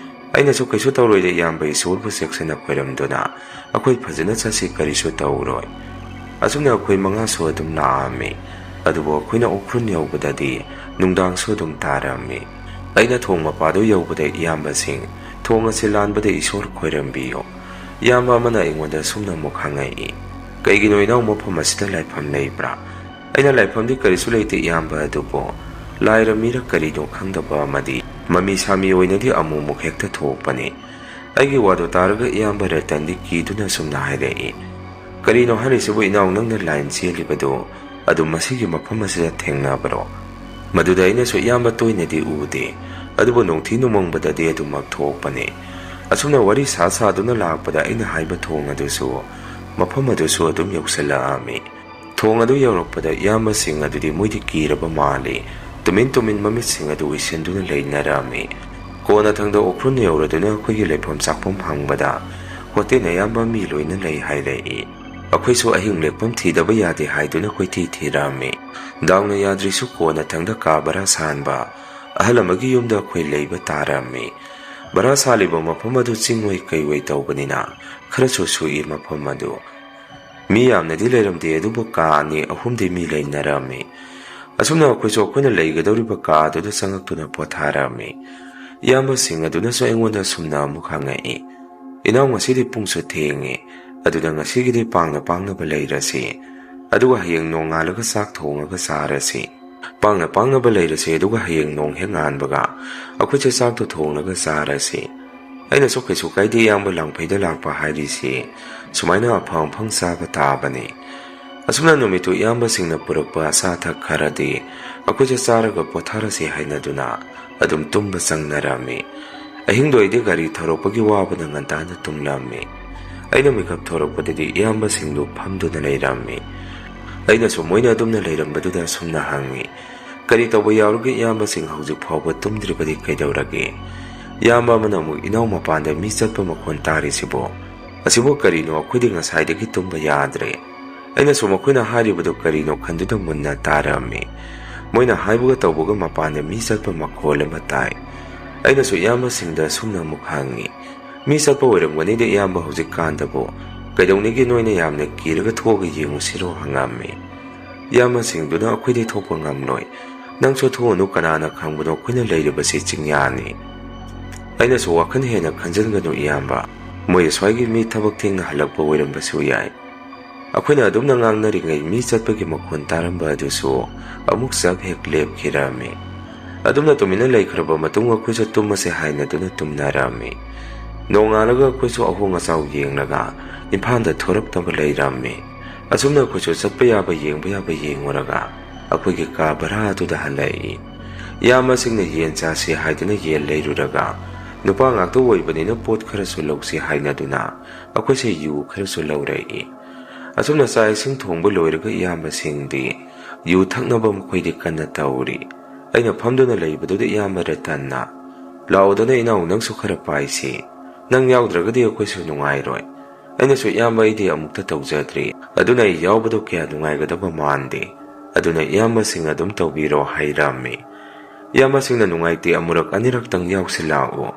ꯑꯩꯅꯁꯨ ꯀꯩꯁꯨ ꯇꯧꯔꯣꯏꯗ ꯏꯌꯥꯝꯕ ꯏꯁꯣꯔꯕꯨ ꯆꯦꯛꯁꯤꯟꯅ ꯈꯣꯏꯔꯝꯗꯨꯅ ꯑꯩꯈꯣꯏ ꯐꯖꯅ ꯆꯠꯁꯤ, ꯀꯔꯤꯁꯨ ꯇꯧꯔꯣꯏ꯫ ꯑꯁꯨꯝꯅ ꯑꯩꯈꯣꯏ ꯃꯉꯥꯁꯨ ꯑꯗꯨꯝ ꯂꯥꯛꯑꯝꯃꯤ꯫ ꯑꯗꯨꯕꯨ ꯑꯩꯈꯣꯏꯅ ꯎꯈ꯭ꯔꯨꯜ ꯌꯧꯕꯗꯗꯤ ꯅꯨꯡꯗꯥꯡꯁꯨ ꯑꯗꯨꯝ ꯇꯥꯔꯝꯃꯤ꯫ ꯑꯩꯅ ꯊꯣꯡ ꯃꯄꯥꯗꯨ ꯌꯧꯕꯗ ꯏꯌꯥꯝꯕꯁꯤꯡ, ꯊꯣꯡ ꯑꯁꯤ ꯂꯥꯟꯕꯗ ꯏꯁꯣꯔ ꯈꯣꯏꯔꯝꯕꯤꯌꯨ꯫ ꯏꯌꯥꯝꯕ ꯑꯃꯅ ꯑꯩꯉꯣꯟꯗ ꯁꯨꯝꯅ ꯑꯃꯨꯛ ꯍꯪꯉꯛꯏ, ꯀꯩꯒꯤꯅꯣ ꯏꯅꯥꯎ ꯃꯐꯝ ꯑꯁꯤꯗ ꯂꯥꯏꯐꯝ ꯂꯩꯕ꯭ꯔꯥ? ꯑꯩꯅ ꯂꯥꯏꯐꯝꯗꯤ ꯀꯔꯤꯁꯨ ꯂꯩꯇꯦ ꯏꯌꯥꯝꯕ, ꯑꯗꯨꯕꯨ ꯂꯥꯏꯔ ꯃꯤꯔ ꯀꯔꯤꯅꯣ ꯈꯪꯗꯕ ꯑꯃꯗꯤ ꯃꯃꯤ ꯁꯥꯃꯤ ꯑꯣꯏꯅꯗꯤ ꯑꯃꯨꯛ ꯍꯦꯛꯇ ꯊꯣꯛꯄꯅꯤ꯫ ꯑꯩꯒꯤ ꯋꯥꯗꯨ ꯇꯥꯔꯒ ꯏꯌꯥꯝꯕ ꯔꯇꯟꯗꯤ ꯀꯤꯗꯨꯅ ꯁꯨꯝꯅ ꯍꯥꯏꯔꯛꯏ, ꯀꯔꯤꯅꯣ ꯍꯥꯏꯔꯤꯁꯤꯕꯨ ꯏꯅꯥꯎ, ꯅꯪꯅ ꯂꯥꯏꯟ ꯆꯦꯜꯂꯤꯕꯗꯨ ꯑꯗꯨꯝ ꯃꯁꯤꯒꯤ ꯃꯐꯝ ꯑꯁꯤꯗ ꯊꯦꯡꯅꯕ꯭ꯔꯣ? ꯃꯗꯨꯗ ꯑꯩꯅꯁꯨ ꯏꯌꯥꯝꯕ ꯇꯣꯏꯅꯗꯤ ꯎꯗꯦ, ꯑꯗꯨꯕꯨ ꯅꯣꯡꯊꯤ ꯅꯣꯡꯃꯪꯕꯗꯗꯤ ꯑꯗꯨꯃꯛ ꯊꯣꯛꯄꯅꯤ꯫ ꯑꯁꯨꯝꯅ ꯋꯥꯔꯤ ꯁꯥꯗꯨꯅ ꯂꯥꯛꯄꯗ ꯑꯩꯅ ꯍꯥꯏꯕ ꯊꯣꯡ ꯑꯗꯨꯁꯨ ꯃꯐꯝ ꯑꯗꯨꯁꯨ ꯑꯗꯨꯝ ꯌꯧꯁꯤꯜꯂꯛꯑꯝꯃꯤ꯫ ꯊꯣꯡ ꯑꯗꯨ ꯌꯧꯔꯛꯄꯗ ꯏꯌꯥꯝꯕꯁꯤꯡ ꯑꯗꯨꯗꯤ ꯃꯣꯏꯗꯤ ꯀꯤꯔꯕ ꯃꯥꯜꯂꯤ, ꯇꯨꯃꯤꯟ ꯃꯃꯤꯠꯁꯤꯡ ꯑꯗꯨ ꯎꯏꯁꯤꯟꯗꯨꯅ ꯂꯩꯅꯔꯝꯃꯤ꯫ ꯀꯣꯟꯅꯊꯪꯗ ꯎꯈ꯭ꯔꯨꯜ ꯌꯧꯔꯗꯨꯅ ꯑꯩꯈꯣꯏꯒꯤ ꯂꯩꯐꯝ ꯆꯥꯛꯐꯝ ꯍꯪꯕꯗ ꯍꯣꯇꯦꯜ ꯑꯌꯥꯝꯕ ꯃꯤ ꯂꯣꯏꯅ ꯂꯩ ꯍꯥꯏꯔꯛꯏ꯫ ꯑꯩꯈꯣꯏꯁꯨ ꯑꯍꯤꯡ ꯂꯦꯛꯐꯝ ꯊꯤꯗꯕ ꯌꯥꯗꯦ ꯍꯥꯏꯗꯨꯅ ꯀꯣꯏꯊꯤ ꯊꯤꯔꯝꯃꯤ꯫ ꯗꯥꯎꯅ ꯌꯥꯗ꯭ꯔꯤꯁꯨ ꯀꯣꯟꯅꯊꯪꯗ ꯀꯥ ꯚꯔꯥ ꯁꯥꯟꯕ ꯑꯍꯜ ꯑꯃꯒꯤ ꯌꯨꯝꯗ ꯑꯩꯈꯣꯏ ꯂꯩꯕ ꯇꯥꯔꯝꯃꯤ꯫ ꯚꯔꯥ ꯁꯥꯜꯂꯤꯕ ꯃꯐꯝ ꯑꯗꯨ ꯆꯤꯡꯑꯣꯏ ꯀꯩꯑꯣꯏ ꯇꯧꯕꯅꯤꯅ ꯈꯔꯁꯨ ꯁꯨꯏ ꯃꯐꯝ ꯑꯗꯨ꯫ ꯃꯤ ꯌꯥꯝꯅꯗꯤ ꯂꯩꯔꯝꯗꯦ, ꯑꯗꯨꯕꯨ ꯀꯥ 2-3ꯗꯤ ꯃꯤ ꯂꯩꯅꯔꯝꯃꯤ꯫ ꯑꯁꯨꯝꯅ ꯑꯩꯈꯣꯏꯁꯨ ꯑꯩꯈꯣꯏꯅ ꯂꯩꯒꯗꯧꯔꯤꯕ ꯀꯥ ꯑꯗꯨꯗ ꯆꯪꯉꯛꯇꯨꯅ ꯄꯣꯊꯥꯔꯝꯃꯤ꯫ ꯏꯌꯥꯝꯕꯁꯤꯡ ꯑꯗꯨꯅꯁꯨ ꯑꯩꯉꯣꯟꯗ ꯁꯨꯝꯅ ꯑꯃꯨꯛ ꯍꯪꯉꯛꯏ, ꯏꯅꯥꯎ ꯉꯁꯤꯗꯤ ꯄꯨꯡꯁꯨ ꯊꯦꯡꯉꯦ, ꯑꯗꯨꯅ ꯉꯁꯤꯒꯤꯗꯤ ꯄꯥꯡꯅꯕ ꯂꯩꯔꯁꯤ, ꯑꯗꯨꯒ ꯍꯌꯦꯡ ꯅꯣꯡꯉꯥꯜꯂꯒ ꯆꯥꯛ ꯊꯣꯡꯉꯒ ꯆꯥꯔꯁꯤ꯫ ꯄꯥꯡꯅꯕ ꯂꯩꯔꯁꯤ, ꯑꯗꯨꯒ ꯍꯌꯦꯡ ꯅꯣꯡ ꯍꯦꯛ ꯉꯥꯟꯕꯒ ꯑꯩꯈꯣꯏꯁꯦ ꯆꯥꯛꯇꯣ ꯊꯣꯡꯂꯒ ꯆꯥꯔꯁꯤ꯫ ꯑꯩꯅꯁꯨ ꯀꯩꯁꯨ ꯀꯥꯏꯗꯦ ꯏꯌꯥꯝꯕ, ꯂꯥꯡꯐꯩꯗ ꯂꯥꯛꯄ ꯍꯥꯏꯔꯤꯁꯤ ꯁꯨꯃꯥꯏꯅ ꯑꯐꯪ ꯆꯥꯕ ꯇꯥꯕꯅꯤ꯫ ꯑꯁꯨꯝꯅ ꯅꯨꯃꯤꯠꯇꯨ ꯏꯌꯥꯝꯕꯁꯤꯡꯅ ꯄꯨꯔꯛꯄ ꯑꯆꯥ ꯑꯊꯛ ꯈꯔꯗꯤ ꯑꯩꯈꯣꯏꯁꯦ ꯆꯥꯔꯒ ꯄꯣꯊꯥꯔꯁꯤ ꯍꯥꯏꯅꯗꯨꯅ ꯑꯗꯨꯝ ꯇꯨꯝꯕ ꯆꯪꯅꯔꯝꯃꯤ꯫ ꯑꯍꯤꯡꯗꯣ ꯑꯩꯗꯤ ꯒꯥꯔꯤ ꯊꯧꯔꯛꯄꯒꯤ ꯋꯥꯕꯅ ꯉꯟꯇꯥꯅ ꯇꯨꯝꯂꯝꯃꯤ꯫ ꯑꯩꯅ ꯃꯤꯀꯞ ꯊꯣꯔꯛꯄꯗꯗꯤ ꯏꯌꯥꯝꯕꯁꯤꯡꯗꯨ ꯐꯝꯗꯨꯅ ꯂꯩꯔꯝꯃꯤ꯫ ꯑꯩꯅꯁꯨ ꯃꯣꯏꯅ ꯑꯗꯨꯝꯅ ꯂꯩꯔꯝꯕꯗꯨꯗ ꯁꯨꯝꯅ ꯍꯪꯉꯤ, ꯀꯔꯤ ꯇꯧꯕ ꯌꯥꯎꯔꯒꯦ ꯏꯌꯥꯝꯕꯁꯤꯡ ꯍꯧꯖꯤꯛ ꯐꯥꯎꯕ ꯇꯨꯝꯗ꯭ꯔꯤꯕꯗꯤ ꯀꯩꯗꯧꯔꯒꯦ? ꯏꯌꯥꯝꯕ ꯑꯃꯅ ꯑꯃꯨꯛ, ꯏꯅꯥꯎ ꯃꯄꯥꯟꯗ ꯃꯤ ꯆꯠꯄ ꯃꯈꯣꯟ ꯇꯥꯔꯤꯁꯤꯕꯣ, ꯑꯁꯤꯕꯨ ꯀꯔꯤꯅꯣ? ꯑꯩꯈꯣꯏꯗꯤ ꯉꯁꯥꯏꯗꯒꯤ ꯇꯨꯝꯕ ꯌꯥꯗ꯭ꯔꯦ꯫ ꯑꯩꯅꯁꯨ ꯃꯈꯣꯏꯅ ꯍꯥꯏꯔꯤꯕꯗꯨ ꯀꯔꯤꯅꯣ ꯈꯟꯗꯨꯅ ꯃꯨꯟꯅ ꯇꯥꯔꯝꯃꯤ꯫ ꯃꯣꯏꯅ ꯍꯥꯏꯕꯒ ꯇꯧꯕꯒ ꯃꯄꯥꯟꯗ ꯃꯤ ꯆꯠꯄ ꯃꯈꯣꯜ ꯑꯃ ꯇꯥꯏ꯫ ꯑꯩꯅꯁꯨ ꯏꯌꯥꯝꯕꯁꯤꯡꯗ ꯁꯨꯝꯅ ꯑꯃꯨꯛ ꯍꯪꯉꯤ, ꯃꯤ ꯆꯠꯄ ꯑꯣꯏꯔꯝꯒꯅꯤꯗ ꯏꯌꯥꯝꯕ ꯍꯧꯖꯤꯛꯀꯥꯟꯗꯕꯨ, ꯀꯩꯗꯧꯅꯤꯒꯦ ꯅꯣꯏꯅ ꯌꯥꯝꯅ ꯀꯤꯔꯒ ꯊꯣꯛꯑꯒ ꯌꯦꯡꯉꯨꯁꯤꯔꯣ ꯍꯪꯉꯝꯃꯤ꯫ ꯏꯌꯥꯝꯕꯁꯤꯡꯗꯨꯅ ꯑꯩꯈꯣꯏꯗꯤ ꯊꯣꯛꯄ ꯉꯝꯂꯣꯏ, ꯅꯪꯁꯨ ꯊꯣꯛꯑꯅꯨ, ꯀꯅꯥꯅ ꯈꯪꯕꯅꯣ ꯑꯩꯈꯣꯏꯅ ꯂꯩꯔꯤꯕꯁꯤ ꯆꯤꯡꯌꯥꯅꯤ꯫ ꯑꯩꯅꯁꯨ ꯋꯥꯈꯜ ꯍꯦꯟꯅ ꯈꯟꯖꯟꯒꯅꯨ ꯏꯌꯥꯝꯕ, ꯃꯣꯏ ꯑꯁ꯭ꯋꯥꯏꯒꯤ ꯃꯤ ꯊꯕꯛ ꯊꯦꯡꯅ ꯍꯜꯂꯛꯄ ꯑꯣꯏꯔꯝꯕꯁꯨ ꯌꯥꯏ꯫ ꯑꯩꯈꯣꯏꯅ ꯑꯗꯨꯝꯅ ꯉꯥꯡꯅꯔꯤꯉꯩ ꯃꯤ ꯆꯠꯄꯒꯤꯃꯈꯣꯟ ꯇꯥꯔꯝꯕ ꯑꯗꯨꯁꯨ ꯑꯃꯨꯛ ꯆꯞ ꯍꯦꯛ ꯂꯦꯞꯈꯤꯔꯝꯃꯤ꯫ ꯑꯗꯨꯝꯅ ꯇꯨꯃꯤꯟꯅ ꯂꯩꯈ꯭ꯔꯕ ꯃꯇꯨꯡ ꯑꯩꯈꯣꯏꯁꯨ ꯇꯨꯝꯃꯁꯦ ꯍꯥꯏꯅꯗꯨꯅ ꯇꯨꯝꯅꯔꯝꯃꯤ꯫ ꯅꯣꯡꯉꯥꯜꯂꯒ ꯑꯩꯈꯣꯏꯁꯨ ꯑꯍꯣꯡ ꯑꯆꯥꯎ ꯌꯦꯡꯂꯒ ꯏꯝꯐꯥꯜꯗ ꯊꯣꯔꯛꯅꯕ ꯂꯩꯔꯝꯃꯤ꯫ ꯑꯁꯨꯝꯅ ꯑꯩꯈꯣꯏꯁꯨ ꯆꯠꯄ ꯌꯥꯕ ꯌꯦꯡꯉꯨꯔꯒ ꯑꯩꯈꯣꯏꯒꯤ ꯀꯥ ꯚꯔꯥ ꯑꯗꯨꯗ ꯍꯜꯂꯛꯏ꯫ ꯏꯌꯥꯝꯕꯁꯤꯡꯅ ꯌꯦꯟ ꯆꯥꯁꯤ ꯍꯥꯏꯗꯨꯅ ꯌꯦꯟ ꯂꯩꯔꯨꯔꯒ ꯅꯨꯄꯥ ꯉꯥꯛꯇ ꯑꯣꯏꯕꯅꯤꯅ ꯄꯣꯠ ꯈꯔꯁꯨ ꯂꯧꯁꯤ ꯍꯥꯏꯅꯗꯨꯅ ꯑꯩꯈꯣꯏꯁꯦ ꯌꯨ ꯈꯔꯁꯨ ꯂꯧꯔꯛꯏ꯫ ꯑꯁꯨꯝꯅ ꯆꯥꯛ ꯏꯁꯤꯡ ꯊꯣꯡꯕ ꯂꯣꯏꯔꯒ ꯏꯌꯥꯝꯕꯁꯤꯡꯗꯤ ꯌꯨ ꯊꯛꯅꯕ ꯃꯈꯣꯏꯗꯤ ꯀꯟꯅ ꯇꯧꯔꯤ꯫ ꯑꯩꯅ ꯐꯝꯗꯨꯅ ꯂꯩꯕꯗꯨꯗ ꯏꯌꯥꯝꯕ ꯔꯇꯟꯅ, ꯂꯥꯛꯑꯣꯗꯅ ꯏꯅꯥꯎ, ꯅꯪꯁꯨ ꯈꯔ ꯄꯥꯏꯁꯤ, ꯅꯪ ꯌꯥꯎꯗ꯭ꯔꯒꯗꯤ ꯑꯩꯈꯣꯏꯁꯨ ꯅꯨꯡꯉꯥꯏꯔꯣꯏ꯫ ꯑꯩꯅꯁꯨ ꯏꯌꯥꯝꯕ ꯑꯩꯗꯤ ꯑꯃꯨꯛꯇ ꯇꯧꯖꯗ꯭ꯔꯤ, ꯑꯗꯨꯅ ꯑꯩ ꯌꯥꯎꯕꯗꯣ ꯀꯌꯥ ꯅꯨꯡꯉꯥꯏꯒꯗꯕ ꯃꯥꯟꯗꯦ, ꯑꯗꯨꯅ ꯏꯌꯥꯝꯕꯁꯤꯡ ꯑꯗꯨꯝ ꯇꯧꯕꯤꯔꯣ ꯍꯥꯏꯔꯝꯃꯤ꯫ ꯏꯌꯥꯝꯕꯁꯤꯡꯅ ꯅꯨꯡꯉꯥꯏꯇꯦ, ꯑꯃꯨꯔꯛ ꯑꯅꯤꯔꯛꯇꯪ ꯌꯥꯎꯁꯤꯜꯂꯛꯎ꯫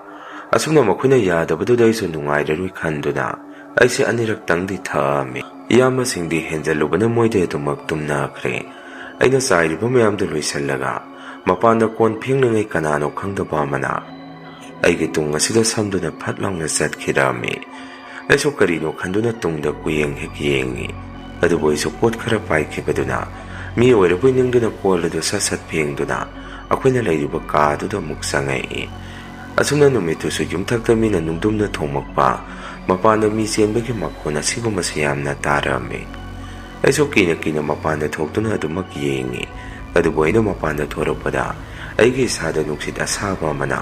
ꯑꯁꯨꯝꯅ ꯃꯈꯣꯏꯅ ꯌꯥꯗꯕꯗꯨꯗ ꯑꯩꯁꯨ ꯅꯨꯡꯉꯥꯏꯔꯔꯣꯏ ꯈꯟꯗꯨꯅ ꯑꯩꯁꯦ ꯑꯅꯤꯔꯛꯇꯪꯗꯤ ꯊꯛꯑꯝꯃꯤ꯫ ꯏꯌꯥꯝꯕꯁꯤꯡꯗꯤ ꯍꯦꯟꯖꯜꯂꯨꯕꯅ ꯃꯣꯏꯗꯤ ꯑꯗꯨꯃꯛ ꯇꯨꯝꯅꯈ꯭ꯔꯦ꯫ ꯑꯩꯅ ꯆꯥꯏꯔꯤꯕ ꯃꯌꯥꯝꯗꯨ ꯂꯣꯏꯁꯤꯜꯂꯒ ꯃꯄꯥꯟꯗ ꯀꯣꯟ ꯐꯦꯡꯂꯤꯉꯩ ꯀꯅꯥꯅೋ ꯈꯪꯗꯕ ꯑꯃꯅ ꯑꯩꯒꯤ ꯇꯨꯡ ꯑꯁꯤꯗ ꯁꯝꯗꯨꯅ ꯐꯠ ꯂꯥꯎꯅ ꯆꯠꯈꯤꯔꯝꯃꯤ꯫ ꯑꯩꯁꯨ ꯀꯔꯤꯅꯣ ꯈꯟꯗꯨꯅ ꯇꯨꯡꯗ ꯀꯨꯌꯦꯡ ꯍꯦꯛ ꯌꯦꯡꯉꯤ꯫ ꯑꯗꯨꯕꯨ ꯑꯩꯁꯨ ꯄꯣꯠ ꯈꯔ ꯄꯥꯏꯈꯤꯕꯗꯨꯅ ꯃꯤ ꯑꯣꯏꯔꯕꯣꯏ ꯅꯤꯡꯗꯨꯅ ꯀꯣꯜ ꯑꯗꯨ ꯁꯠ ꯐꯦꯡꯗꯨꯅ ꯑꯩꯈꯣꯏꯅ ꯂꯩꯔꯤꯕ ꯀꯥꯗꯨꯗ ꯑꯃꯨꯛ ꯆꯪꯉꯛꯏ꯫ ꯑꯁꯨꯝꯅ ꯅꯨꯃꯤꯠꯇꯨꯁꯨ ꯌꯨꯝꯊꯛꯇ ꯃꯤꯅ ꯅꯨꯡꯗꯨꯝꯅ ꯊꯣꯝꯃꯛꯄ, ꯃꯄꯥꯟꯗ ꯃꯤ ꯆꯦꯟꯕꯒꯤ ꯃꯈꯣꯟ ꯑꯁꯤꯒꯨꯝꯕꯁꯤ ꯌꯥꯝꯅ ꯇꯥꯔꯝꯃꯤ꯫ ꯑꯩꯁꯨ ꯀꯤꯅ ꯃꯄꯥꯟꯗ ꯊꯣꯛꯇꯨꯅ ꯑꯗꯨꯃꯛ ꯌꯦꯡꯉꯤ꯫ ꯑꯗꯨꯕꯨ ꯑꯩꯅ ꯃꯄꯥꯟꯗ ꯊꯣꯔꯛꯄꯗ ꯑꯩꯒꯤ ꯏꯁꯥꯗ ꯅꯨꯡꯁꯤꯠ ꯑꯁꯥꯕ ꯑꯃꯅ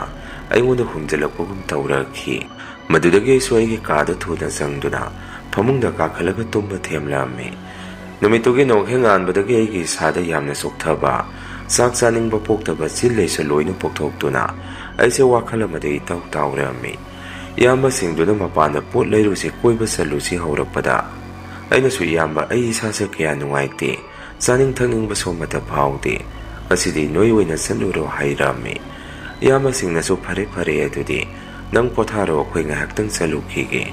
ꯑꯩꯉꯣꯟꯗ ꯍꯨꯝꯖꯤꯜꯂꯛꯄꯒꯨꯝ ꯇꯧꯔꯛꯈꯤ꯫ ꯃꯗꯨꯗꯒꯤ ꯑꯩꯁꯨ ꯑꯩꯒꯤ ꯀꯥꯗ ꯊꯨꯅ ꯆꯪꯗꯨꯅ ꯐꯃꯨꯡꯗ ꯀꯥꯈꯠꯂꯒ ꯇꯨꯝꯕ ꯊꯦꯝꯂꯝꯃꯤ꯫ ꯅꯨꯃꯤꯠꯇꯨꯒꯤ ꯅꯣꯡꯍꯦꯛ ꯉꯥꯟꯕꯗꯒꯤ ꯑꯩꯒꯤ ꯏꯁꯥꯗ ꯌꯥꯝꯅ ꯆꯣꯛꯊꯕ, ꯆꯥꯛ ꯆꯥꯅꯤꯡꯕ ꯄꯣꯛꯇꯕ ꯆꯤꯜ ꯂꯩꯁꯨ ꯂꯣꯏꯅ ꯄꯣꯛꯊꯣꯛꯇꯨꯅ ꯑꯩꯁꯦ ꯋꯥꯈꯜ ꯑꯃꯗ ꯏꯇꯥꯎ ꯇꯥꯎꯔꯝꯃꯤ꯫ ꯏꯌꯥꯝꯕꯁꯤꯡꯗꯨꯅ ꯃꯄꯥꯟꯗ ꯄꯣꯠ ꯂꯩꯔꯨꯁꯤ, ꯀꯣꯏꯕ ꯆꯠꯂꯨꯁꯤ ꯍꯧꯔꯛꯄꯗ ꯑꯩꯅꯁꯨ ꯏꯌꯥꯝꯕ ꯑꯩ ꯏꯁꯥꯁꯦ ꯀꯌꯥ ꯅꯨꯡꯉꯥꯏꯇꯦ, ꯆꯥꯅꯤꯡ ꯊꯛꯅꯤꯡꯕꯁꯨ ꯑꯃꯠꯇ ꯐꯥꯎꯗꯦ, ꯉꯁꯤꯗꯤ ꯅꯣꯏ ꯑꯣꯏꯅ ꯆꯠꯂꯨꯔꯣ ꯍꯥꯏꯔꯝꯃꯤ꯫ ꯏꯌꯥꯝꯕꯁꯤꯡꯅꯁꯨ ꯐꯔꯦ ꯑꯗꯨꯗꯤ ꯅꯪ ꯄꯣꯊꯥꯔꯣ, ꯑꯩꯈꯣꯏ ꯉꯥꯏꯍꯥꯛꯇꯪ ꯆꯠꯂꯨꯈꯤꯒꯦ꯫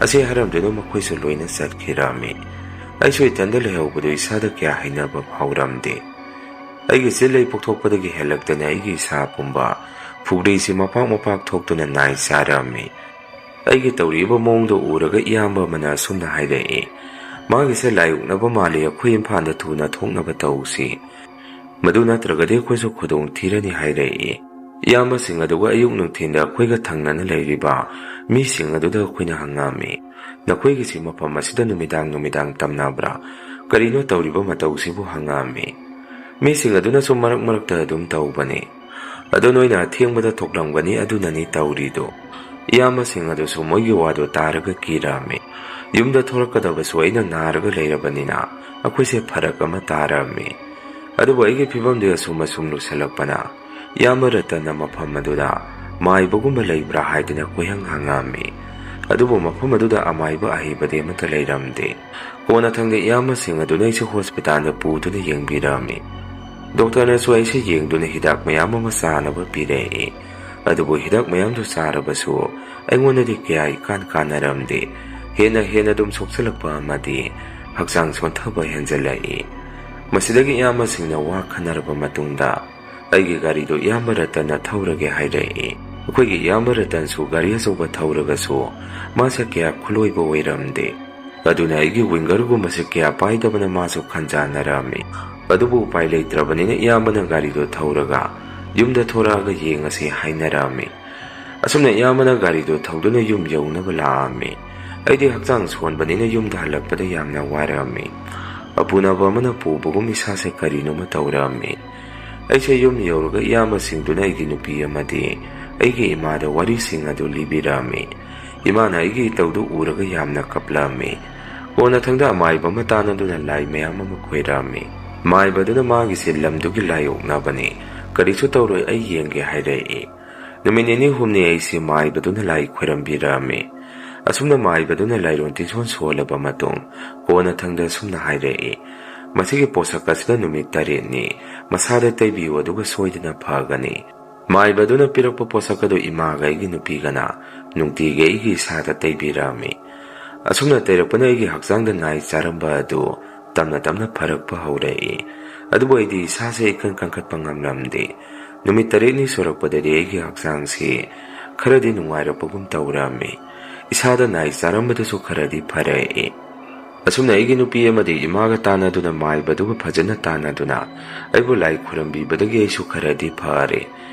ꯑꯁꯤ ꯍꯥꯏꯔꯝꯗꯨꯅ ꯃꯈꯣꯏꯁꯨ ꯂꯣꯏꯅ ꯆꯠꯈꯤꯔꯝꯃꯤ꯫ ꯑꯩꯁꯨ ꯏꯊꯟꯗ ꯂꯩꯍꯧꯕꯗꯨ ꯏꯁꯥꯗ ꯀꯌꯥ ꯍꯩꯅꯕ ꯐꯥꯎꯔꯝꯗꯦ꯫ ꯑꯩꯒꯤ ꯆꯤꯜꯂꯩ ꯄꯣꯛꯊꯣꯛꯄꯗꯒꯤ ꯍꯦꯜꯂꯛꯇꯅ ꯑꯩꯒꯤ ꯏꯁꯥ ꯄꯨꯝꯕ ꯐꯨꯒ꯭ꯔꯤꯁꯤ ꯃꯄꯥꯛ ꯊꯣꯛꯇꯨꯅ ꯅꯥꯏ ꯆꯥꯔꯝꯃꯤ꯫ ꯑꯩꯒꯤ ꯇꯧꯔꯤꯕ ꯃꯑꯣꯡꯗꯣ ꯎꯔꯒ ꯏꯌꯥꯝꯕ ꯑꯃꯅ ꯑꯁꯨꯝꯅ ꯍꯥꯏꯔꯛꯏ, ꯃꯥꯒꯤꯁꯦ ꯂꯥꯏꯌꯣꯛꯅꯕ ꯃꯥꯜꯂꯤ, ꯑꯩꯈꯣꯏ ꯏꯝꯐꯥꯜꯗ ꯊꯨꯅ ꯊꯣꯛꯅꯕ ꯇꯧꯁꯤ, ꯃꯗꯨ ꯅꯠꯇ꯭ꯔꯒꯗꯤ ꯑꯩꯈꯣꯏꯁꯨ ꯈꯨꯗꯣꯡ ꯊꯤꯔꯅꯤ ꯍꯥꯏꯔꯛꯏ꯫ ꯏꯌꯥꯝꯕꯁꯤꯡ ꯑꯗꯨꯒ ꯑꯌꯨꯛ ꯅꯨꯡꯊꯤꯟꯗ ꯑꯩꯈꯣꯏꯒ ꯊꯪꯅꯅ ꯂꯩꯔꯤꯕ ꯃꯤꯁꯤꯡ ꯑꯗꯨꯗ ꯑꯩꯈꯣꯏꯅ ꯍꯪꯉꯝꯃꯤ, ꯅꯈꯣꯏꯒꯤꯁꯤ ꯃꯐꯝ ꯑꯁꯤꯗ ꯅꯨꯃꯤꯗꯥꯡ ꯇꯝꯅꯕ꯭ꯔꯥ? ꯀꯔꯤꯅꯣ ꯇꯧꯔꯤꯕ ꯃꯇꯧꯁꯤꯕꯨ ꯍꯪꯉꯝꯃꯤ꯫ ꯃꯤꯁꯤꯡ ꯑꯗꯨꯅꯁꯨ ꯃꯔꯛꯇ ꯑꯗꯨꯝ ꯇꯧꯕꯅꯤ, ꯑꯗꯣ ꯅꯣꯏꯅ ꯑꯊꯦꯡꯕꯗ ꯊꯣꯛꯂꯝꯒꯅꯤ, ꯑꯗꯨꯅꯅꯤ ꯇꯧꯔꯤꯗꯣ꯫ ꯏꯌꯥꯝꯕꯁꯤꯡ ꯑꯗꯨꯁꯨ ꯃꯣꯏꯒꯤ ꯋꯥꯗꯣ ꯇꯥꯔꯒ ꯀꯤꯔꯝꯃꯤ꯫ ꯌꯨꯝꯗ ꯊꯣꯛꯂꯛꯀꯗꯕꯁꯨ ꯑꯩꯅ ꯅꯥꯔꯒ ꯂꯩꯔꯕꯅꯤꯅ ꯑꯩꯈꯣꯏꯁꯦ ꯐꯔꯛ ꯑꯃ ꯇꯥꯔꯝꯃꯤ꯫ ꯑꯗꯨꯕꯨ ꯑꯩꯒꯤ ꯐꯤꯕꯝꯗꯨ ꯑꯁꯨꯝ ꯂꯨꯁꯜꯂꯛꯄꯅ ꯏꯌꯥꯝꯕ ꯔꯇꯟꯅ ꯃꯐꯝ ꯑꯗꯨꯗ ꯃꯥꯏꯕꯒꯨꯝꯕ ꯂꯩꯕ꯭ꯔꯥ ꯍꯥꯏꯗꯨꯅ ꯀꯣꯏꯍꯪ ꯍꯪꯉꯝꯃꯤ꯫ ꯑꯗꯨꯕꯨ ꯃꯐꯝ ꯑꯗꯨꯗ ꯑꯃꯥꯏꯕ ꯑꯍꯩꯕꯗꯤ ꯑꯃꯠꯇ ꯂꯩꯔꯝꯗꯦ꯫ ꯀꯣꯟꯅꯊꯪꯗ ꯏꯌꯥꯝꯕꯁꯤꯡ ꯑꯗꯨꯅ ꯑꯩꯁꯨ ꯍꯣꯁꯄꯤꯇꯥꯜꯗ ꯄꯨꯗꯨꯅ ꯌꯦꯡꯕꯤꯔꯝꯃꯤ꯫ ꯗꯣꯛꯇꯔꯅꯁꯨ ꯑꯩꯁꯦ ꯌꯦꯡꯗꯨꯅ ꯍꯤꯗꯥꯛ ꯃꯌꯥꯝ ꯑꯃ ꯆꯥꯅꯕ ꯄꯤꯔꯛꯏ꯫ ꯑꯗꯨꯕꯨ ꯍꯤꯗꯥꯛ ꯃꯌꯥꯝꯗꯨ ꯆꯥꯔꯕꯁꯨ ꯑꯩꯉꯣꯟꯗꯗꯤ ꯀꯌꯥ ꯀꯥꯟꯅꯔꯝꯗꯦ꯫ ꯍꯦꯟꯅ ꯑꯗꯨꯝ ꯁꯣꯛꯆꯜꯂꯛꯄ ꯑꯃꯗꯤ ꯍꯛꯆꯥꯡ ꯁꯣꯟꯊꯕ ꯍꯦꯟꯖꯜꯂꯛꯏ꯫ ꯃꯁꯤꯗꯒꯤ ꯏꯌꯥꯝꯕꯁꯤꯡꯅ ꯋꯥ ꯈꯟꯅꯔꯕ ꯃꯇꯨꯡꯗ ꯑꯩꯒꯤ ꯒꯥꯔꯤꯗꯨ ꯏꯌꯥꯝꯕ ꯔꯇꯟꯅ ꯊꯧꯔꯒꯦ ꯍꯥꯏꯔꯛꯏ꯫ ꯑꯩꯈꯣꯏꯒꯤ ꯏꯌꯥꯝꯕ ꯔꯇꯟꯁꯨ ꯒꯥꯔꯤ ꯑꯆꯧꯕ ꯊꯧꯔꯒꯁꯨ ꯃꯥꯁꯦꯀꯌꯥ ꯈꯨꯂꯣꯏꯕ ꯑꯣꯏꯔꯝꯗꯦ꯫ ꯑꯗꯨꯅ ꯑꯩꯒꯤ ꯋꯤꯡꯒꯔꯒꯨꯝꯕꯁꯦꯀꯌꯥ ꯄꯥꯏꯗꯕꯅ ꯃꯥꯁꯨ ꯈꯟꯖꯥꯟꯅꯔꯝꯃꯤ꯫ ꯑꯗꯨꯕꯨ ꯎꯄꯥꯏ ꯂꯩꯇ꯭ꯔꯕꯅꯤꯅ ꯏꯌꯥꯝꯕꯅ ꯒꯥꯔꯤꯗꯨ ꯊꯧꯔꯒ ꯌꯨꯝꯗ ꯊꯣꯔꯛꯑꯒ ꯌꯦꯡꯉꯁꯤ ꯍꯥꯏꯅꯔꯝꯃꯤ꯫ ꯑꯁꯨꯝꯅ ꯏꯌꯥꯝꯕꯅ ꯒꯥꯔꯤꯗꯨ ꯊꯧꯗꯨꯅ ꯌꯨꯝ ꯌꯧꯅꯕ ꯂꯥꯛꯑꯝꯃꯤ꯫ ꯑꯩꯗꯤ ꯍꯛꯆꯥꯡ ꯁꯣꯟꯕꯅꯤꯅ ꯌꯨꯝꯗ ꯍꯜꯂꯛꯄꯗ ꯌꯥꯝꯅ ꯋꯥꯔꯝꯃꯤ꯫ ꯑꯄꯨꯅꯕ ꯑꯃꯅ ꯄꯨꯕꯒꯨꯝ ꯏꯁꯥꯁꯦ ꯀꯔꯤꯅꯣꯃ ꯇꯧꯔꯝꯃꯤ꯫ ꯑꯩꯁꯦ ꯌꯨꯝ ꯌꯧꯔꯒ ꯏꯌꯥꯝꯕꯁꯤꯡꯗꯨꯅ ꯑꯩꯒꯤ ꯅꯨꯄꯤ ꯑꯃꯗꯤ ꯑꯩꯒꯤ ꯏꯃꯥꯗ ꯋꯥꯔꯤꯁꯤꯡ ꯑꯗꯨ ꯂꯤꯕꯤꯔꯝꯃꯤ꯫ ꯏꯃꯥꯅ ꯑꯩꯒꯤ ꯏꯇꯧꯗꯨ ꯎꯔꯒ ꯌꯥꯝꯅ ꯀꯞꯂꯝꯃꯤ꯫ ꯀꯣꯟꯅꯊꯪꯗ ꯑꯃꯥꯏꯕ ꯑꯃ ꯇꯥꯟꯅꯗꯨꯅ ꯂꯥꯏ ꯃꯌꯥꯝ ꯑꯃ ꯈꯣꯏꯔꯝꯃꯤ꯫ ꯃꯥꯏꯕꯗꯨꯅ ꯃꯥꯒꯤꯁꯦ ꯂꯝꯗꯨꯒꯤ ꯂꯥꯏꯌꯣꯛꯅꯕꯅꯤ, ꯀꯔꯤꯁꯨ ꯇꯧꯔꯣꯏ, ꯑꯩ ꯌꯦꯡꯒꯦ ꯍꯥꯏꯔꯛꯏ꯫ ꯅꯨꯃꯤꯠ ꯅꯤനി ꯍꯨꯝꯅꯤ ꯑꯩꯁꯦ ꯃꯥꯏꯕꯗꯨꯅ ꯂꯥꯏ ꯈꯣꯏꯔꯝꯕꯤꯔꯝꯃꯤ꯫ ꯑꯁꯨꯝꯅ ꯃꯥꯏꯕꯗꯨꯅ ꯂꯥꯏꯔꯣꯟ ꯇꯤꯟꯁꯣꯟ ꯁꯣꯜꯂꯕ ꯃꯇꯨꯡ ꯀꯣꯟꯅꯊꯪꯗ ꯑꯁꯨꯝꯅ ꯍꯥꯏꯔꯛꯏ, ꯃꯁꯤꯒꯤ ꯄꯣꯠꯁꯛ ꯑꯁꯤꯗ ꯅꯨꯃꯤꯠ 7ꯅꯤ, ꯃꯁꯥꯗ ꯇꯩꯕꯤꯌꯨ ꯑꯗꯨꯒ ꯁꯣꯏꯗꯅ ꯐꯒꯅꯤ꯫ ꯃꯥꯏꯕꯗꯨꯅ ꯄꯤꯔꯛꯄ ꯄꯣꯠꯁꯛ ꯑꯗꯨ ꯏꯃꯥꯒ ꯑꯩꯒꯤ ꯅꯨꯄꯤꯒꯅ ꯅꯨꯡꯇꯤꯒꯤ ꯑꯩꯒꯤ ꯏꯁꯥꯗ ꯇꯩꯕꯤꯔꯝꯃꯤ꯫ ꯑꯁꯨꯝꯅ ꯇꯩꯔꯛꯄꯅ ꯑꯩꯒꯤ ꯍꯛꯆꯥꯡꯗ ꯅꯥꯏ ꯆꯥꯔꯝꯕ ꯑꯗꯨ ꯇꯞꯅ ꯐꯔꯛꯄ ꯍꯧꯔꯛꯏ꯫ ꯑꯗꯨꯕꯨ ꯑꯩꯗꯤ ꯏꯁꯥꯁꯦ ꯏꯀꯟ ꯀꯟꯈꯠꯄ ꯉꯝꯂꯝꯗꯦ꯫ ꯅꯨꯃꯤꯠ 8ꯅꯤ ꯁꯨꯔꯛꯄꯗꯗꯤ ꯑꯩꯒꯤ ꯍꯛꯆꯥꯡꯁꯤ ꯈꯔꯗꯤ ꯅꯨꯡꯉꯥꯏꯔꯛꯄꯒꯨꯝ ꯇꯧꯔꯝꯃꯤ꯫ ꯏꯁꯥꯗ ꯅꯥꯏ ꯆꯥꯔꯝꯕꯗꯨꯁꯨ ꯈꯔꯗꯤ ꯐꯔꯛꯏ꯫ ꯑꯁꯨꯝꯅ ꯑꯩꯒꯤ ꯅꯨꯄꯤ ꯑꯃꯗꯤ ꯏꯃꯥꯒ ꯇꯥꯟꯅꯗꯨꯅ ꯃꯥꯏꯕꯗꯨꯒ ꯐꯖꯅ ꯇꯥꯟꯅꯗꯨꯅ ꯑꯩꯕꯨ ꯂꯥꯏ ꯈꯨꯔꯝꯕꯤꯕꯗꯒꯤ ꯑꯩꯁꯨ ꯈꯔꯗꯤ ꯐꯔꯦ꯫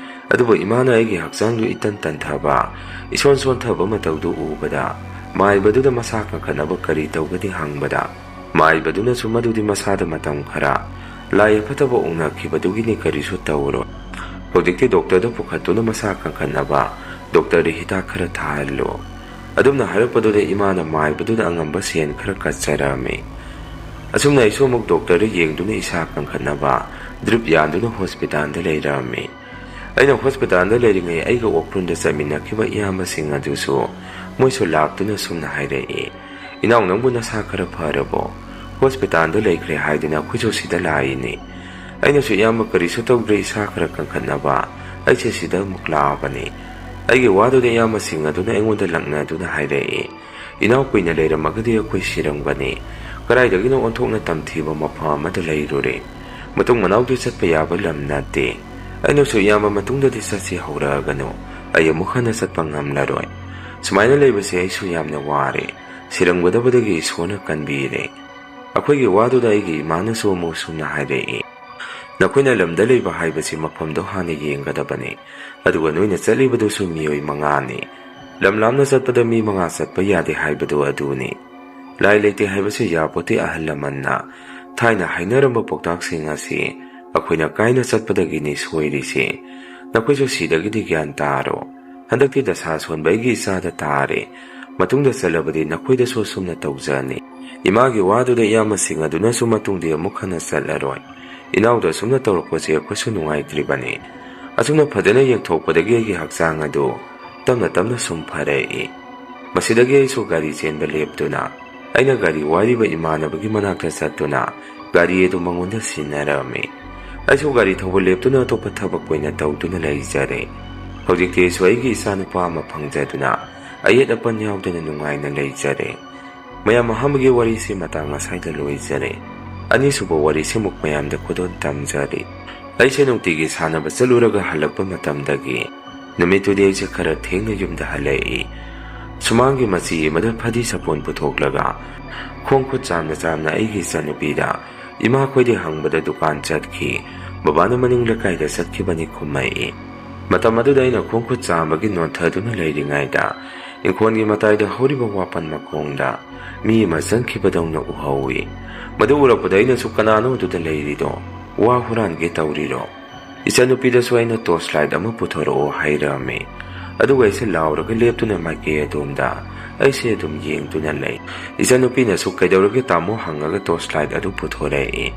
ꯑꯗꯨꯕꯨ ꯏꯃꯥꯅ ꯑꯩꯒꯤ ꯍꯛꯆꯥꯡꯗꯨ ꯏꯇꯟ ꯇꯟꯊꯕ, ꯏꯁꯣꯟ ꯁꯣꯟꯊꯕ ꯃꯇꯧꯗꯨ ꯎꯕꯗ ꯃꯥꯏꯕꯗꯨꯗ ꯃꯁꯥ ꯀꯟꯈꯠꯅꯕ ꯀꯔꯤ ꯇꯧꯒꯅꯤ ꯍꯪꯕꯗ ꯃꯥꯏꯕꯗꯨꯅꯁꯨ ꯃꯗꯨꯗꯤ ꯃꯁꯥꯗ ꯃꯇꯝꯈꯔ ꯂꯥꯏ ꯑꯐꯠꯇꯕ ꯎꯅꯈꯤꯕꯗꯨꯒꯤꯅꯤ, ꯀꯔꯤꯁꯨ ꯇꯧꯔꯣꯏ, ꯍꯧꯖꯤꯛꯇꯤ ꯗꯣꯛꯇꯔꯗ ꯄꯨꯈꯠꯇꯨꯅ ꯃꯁꯥ ꯀꯟꯈꯠꯅꯕ ꯗꯣꯛꯇꯔꯗ ꯍꯤꯗꯥꯛ ꯈꯔ ꯊꯥꯍꯜꯂꯨ꯫ ꯑꯗꯨꯝꯅ ꯍꯥꯏꯔꯛꯄꯗꯨꯗ ꯏꯃꯥꯅ ꯃꯥꯏꯕꯗꯨꯗ ꯑꯉꯝꯕ ꯁꯦꯟ ꯈꯔ ꯀꯠꯆꯔꯝꯃꯤ꯫ ꯑꯁꯨꯝꯅ ꯑꯩꯁꯨ ꯑꯃꯨꯛ ꯗꯣꯛꯇꯔꯗ ꯌꯦꯡꯗꯨꯅ ꯏꯁꯥ ꯀꯟꯈꯠꯅꯕ ꯗ꯭ꯔꯤꯞ ꯌꯥꯟꯗꯨꯅ ꯍꯣꯁꯄꯤꯇꯥꯜꯗ ꯂꯩꯔꯝꯃꯤ꯫ ꯑꯩꯅ ꯍꯣꯁꯄꯤꯇꯥꯜꯗ ꯂꯩꯔꯤꯉꯩ ꯑꯩꯒ ꯑꯣꯛꯐ꯭ꯔꯨꯟꯗ ꯆꯠꯃꯤꯟꯅꯈꯤꯕ ꯏꯌꯥꯝꯕꯁꯤꯡ ꯑꯗꯨꯁꯨ ꯃꯣꯏꯁꯨ ꯂꯥꯛꯇꯨꯅ ꯁꯨꯝꯅ ꯍꯥꯏꯔꯛꯏ, ꯏꯅꯥꯎ ꯅꯪꯕꯨ ꯅꯁꯥ ꯈꯔ ꯐꯔꯕꯣ? ꯍꯣꯁꯄꯤꯇꯥꯜꯗ ꯂꯩꯈ꯭ꯔꯦ ꯍꯥꯏꯗꯨꯅ ꯑꯩꯈꯣꯏꯁꯨ ꯁꯤꯗ ꯂꯥꯛꯏꯅꯤ꯫ ꯑꯩꯅꯁꯨ ꯏꯌꯥꯝꯕ ꯀꯔꯤꯁꯨ ꯇꯧꯗ꯭ꯔꯦ, ꯏꯁꯥ ꯈꯔ ꯀꯟꯈꯠꯅꯕ ꯑꯩꯁꯦ ꯁꯤꯗ ꯑꯃꯨꯛ ꯂꯥꯛꯑꯕꯅꯤ꯫ ꯑꯩꯒꯤ ꯋꯥꯗꯨꯗ ꯏꯌꯥꯝꯕꯁꯤꯡ ꯑꯗꯨꯅ ꯑꯩꯉꯣꯟꯗ ꯂꯛꯅꯗꯨꯅ ꯍꯥꯏꯔꯛꯏ, ꯏꯅꯥꯎ ꯀꯨꯏꯅ ꯂꯩꯔꯝꯃꯒꯗꯤ ꯑꯩꯈꯣꯏ ꯁꯤꯔꯝꯒꯅꯤ, ꯀꯗꯥꯏꯗꯒꯤꯅꯣ ꯑꯣꯟꯊꯣꯛꯅ ꯇꯝꯊꯤꯕ ꯃꯐꯝ ꯑꯃꯗ ꯂꯩꯔꯨꯔꯦ, ꯃꯇꯨꯡ ꯃꯅꯥꯎꯗꯤ ꯆꯠꯄ ꯌꯥꯕ ꯂꯝ ꯅꯠꯇꯦ꯫ ꯑꯩꯅꯁꯨ ꯏꯌꯥꯝꯕ ꯃꯇꯨꯡꯗꯗꯤ ꯆꯠꯁꯤ ꯍꯧꯔꯛꯑꯒꯅꯨ, ꯑꯩ ꯑꯃꯨꯛ ꯍꯟꯅ ꯆꯠꯄ ꯉꯝꯂꯔꯣꯏ, ꯁꯨꯃꯥꯏꯅ ꯂꯩꯕꯁꯦ ꯑꯩꯁꯨ ꯌꯥꯝꯅ ꯋꯥꯔꯦ, ꯁꯤꯔꯝꯒꯗꯕꯗꯒꯤ ꯏꯁꯣꯔꯅ ꯀꯟꯕꯤꯔꯦ꯫ ꯑꯩꯈꯣꯏꯒꯤ ꯋꯥꯗꯨꯗ ꯑꯩꯒꯤ ꯏꯃꯥꯅꯁꯨ ꯑꯃꯨꯛ ꯁꯨꯝꯅ ꯍꯥꯏꯔꯛꯏ, ꯅꯈꯣꯏꯅ ꯂꯝꯗ ꯂꯩꯕ ꯍꯥꯏꯕꯁꯤ ꯃꯐꯝꯗꯣ ꯍꯥꯟꯅ ꯌꯦꯡꯒꯗꯕꯅꯤ, ꯑꯗꯨꯒ ꯅꯣꯏꯅ ꯆꯠꯂꯤꯕꯗꯨꯁꯨ ꯃꯤꯑꯣꯏ 5ꯅꯤ, ꯂꯝ ꯂꯥꯞꯅ ꯆꯠꯄꯗ ꯃꯤ 5 ꯆꯠꯄ ꯌꯥꯗꯦ ꯍꯥꯏꯕꯗꯨ ꯑꯗꯨꯅꯤ꯫ ꯂꯥꯏ ꯂꯩꯇꯦ ꯍꯥꯏꯕꯁꯤ ꯌꯥꯄꯣꯠꯇꯦ꯫ ꯑꯍꯜ ꯂꯃꯟꯅ ꯊꯥꯏꯅ ꯍꯥꯏꯅꯔꯝꯕ ꯄꯥꯎꯇꯥꯛꯁꯤꯡ ꯑꯁꯤ ꯑꯩꯈꯣꯏꯅ ꯀꯥꯏꯅ ꯆꯠꯄꯗꯒꯤꯅꯤ ꯁꯣꯏꯔꯤꯁꯦ ꯅꯈꯣꯏꯁꯨ ꯁꯤꯗꯒꯤꯗꯤ ꯒ꯭ꯌꯥꯟ ꯇꯥꯔꯣ ꯍꯟꯗꯛꯇꯤ ꯗꯁꯥ ꯁꯣꯟꯕ ꯑꯩꯒꯤ ꯏꯆꯥꯗ ꯇꯥꯔꯦ ꯃꯇꯨꯡꯗ ꯆꯠꯂꯕꯗꯤ ꯅꯈꯣꯏꯗꯁꯨ ꯑꯁꯨꯝꯅ ꯇꯧꯖꯅꯤ ꯏꯃꯥꯒꯤ ꯋꯥꯗꯨꯗ ꯏꯌꯥꯝꯕꯁꯤꯡ ꯑꯗꯨꯅꯁꯨ ꯃꯇꯨꯡꯗꯤ ꯑꯃꯨꯛ ꯍꯟꯅ ꯆꯠꯂꯔꯣꯏ ꯏꯅꯥꯎꯗ ꯑꯁꯨꯝꯅ ꯇꯧꯔꯛꯄꯁꯦ ꯑꯩꯈꯣꯏꯁꯨ ꯅꯨꯡꯉꯥꯏꯇ꯭ꯔꯤꯕꯅꯤ ꯑꯁꯨꯝꯅ ꯐꯖꯅ ꯌꯦꯡꯊꯣꯛꯄꯗꯒꯤ ꯑꯩꯒꯤ ꯍꯛꯆꯥꯡ ꯑꯗꯨ ꯇꯞꯅ ꯇꯞꯅ ꯁꯨꯝ ꯐꯔꯛꯏ ꯃꯁꯤꯗꯒꯤ ꯑꯩꯁꯨ ꯒꯥꯔꯤ ꯆꯦꯟꯕ ꯂꯦꯞꯇꯨꯅ ꯑꯩꯅ ꯒꯥꯔꯤ ꯋꯥꯏꯔꯤꯕ ꯏꯃꯥꯟꯅꯕꯒꯤ ꯃꯅꯥꯛꯇ ꯆꯠꯇꯨꯅ ꯒꯥꯔꯤ ꯑꯗꯨ ꯃꯉꯣꯟꯗ ꯁꯤꯟꯅꯔꯝꯃꯤ ꯑꯩꯁꯨ ꯒꯥꯔꯤ ꯊꯧꯕ ꯂꯦꯞꯇꯨꯅ ꯑꯇꯣꯞꯄ ꯊꯕꯛ ꯑꯣꯏꯅ ꯇꯧꯗꯨꯅ ꯂꯩꯖꯔꯦ ꯍꯧꯖꯤꯛꯇꯤ ꯑꯩꯁꯨ ꯑꯩꯒꯤ ꯏꯆꯥꯅꯨꯄꯥ ꯑꯃ ꯐꯪꯖꯗꯨꯅ ꯑꯌꯦꯠ ꯑꯄꯟ ꯌꯥꯎꯗꯅ ꯅꯨꯡꯉꯥꯏꯅ ꯂꯩꯖꯔꯦ ꯃꯌꯥꯝ ꯑꯍꯥꯟꯕꯒꯤ ꯋꯥꯔꯤꯁꯤ ꯃꯇꯥꯡ ꯑꯁꯥꯏꯗ ꯂꯣꯏꯖꯔꯦ ꯑꯅꯤꯁꯨꯕ ꯋꯥꯔꯤꯁꯤꯃꯨꯛ ꯃꯌꯥꯝꯗ ꯈꯨꯗꯣꯜ ꯇꯝꯖꯔꯤ ꯑꯩꯁꯦ ꯅꯨꯡꯇꯤꯒꯤ ꯁꯥꯟꯅꯕ ꯆꯠꯂꯨꯔꯒ ꯍꯜꯂꯛꯄ ꯃꯇꯝꯗꯒꯤ ꯅꯨꯃꯤꯠꯇꯨꯗꯤ ꯑꯩꯁꯦ ꯈꯔ ꯊꯦꯡꯅ ꯌꯨꯝꯗ ꯍꯜꯂꯛꯏ ꯁꯨꯃꯥꯡꯒꯤ ꯃꯆꯤ ꯑꯃꯗ ꯐꯗꯤ ꯁꯥꯄꯣꯟ ꯄꯨꯊꯣꯛꯂꯒ ꯈꯣꯡ ꯈꯨꯠ ꯆꯥꯝꯅ ꯆꯥꯝꯅ ꯑꯩꯒꯤ ꯏꯆꯥꯅꯨꯄꯤꯗ ꯏꯃꯥ ꯈꯣꯏꯗꯤ ꯍꯪꯕꯗ ꯗꯨꯀꯥꯟ ꯆꯠꯈꯤ ꯕꯕꯥꯅ ꯃꯅꯤꯡ ꯂꯩꯀꯥꯏꯗ ꯆꯠꯈꯤꯕꯅꯤ ꯈꯨꯝꯃꯛꯏ ꯃꯇꯝ ꯑꯗꯨꯗ ꯑꯩꯅ ꯈꯣꯡ ꯈꯨꯠ ꯆꯥꯝꯕꯒꯤ ꯅꯣꯟꯊꯗꯨꯅ ꯂꯩꯔꯤꯉꯩꯗ ꯏꯪꯈꯣꯜꯒꯤ ꯃꯇꯥꯏꯗ ꯍꯧꯔꯤꯕ ꯋꯥꯄꯟ ꯃꯈꯣꯡꯗ ꯃꯤ ꯑꯃ ꯆꯪꯈꯤꯕꯗꯧꯅ ꯎꯍꯧꯏ ꯃꯗꯨ ꯎꯔꯛꯄꯗ ꯑꯩꯅꯁꯨ ꯀꯅꯥꯅꯣ ꯑꯗꯨꯗ ꯂꯩꯔꯤꯗꯣ ꯋꯥ ꯍꯨꯔꯥꯟꯒꯦ ꯇꯧꯔꯤꯔꯣ ꯏꯆꯥꯅꯨꯄꯤꯗꯁꯨ ꯑꯩꯅ ꯇꯣꯔꯆ ꯂꯥꯏꯠ ꯑꯃ ꯄꯨꯊꯣꯔꯛꯑꯣ ꯍꯥꯏꯔꯝꯃꯤ ꯑꯗꯨꯒ ꯑꯩꯁꯦ ꯂꯥꯎꯔꯒ ꯂꯦꯞꯇꯨꯅ ꯃꯥꯏꯀꯩ ꯑꯗꯣꯝꯗ ꯑꯩꯁꯦ ꯑꯗꯨꯝ ꯌꯦꯡꯗꯨꯅ ꯂꯩ ꯏꯆꯥꯅꯨꯄꯤꯅꯁꯨ ꯀꯩꯗꯧꯔꯒꯦ ꯇꯥꯃꯣ ꯍꯪꯉꯒ ꯇꯣꯔꯆ ꯂꯥꯏꯠ ꯑꯗꯨ ꯄꯨꯊꯣꯔꯛꯏ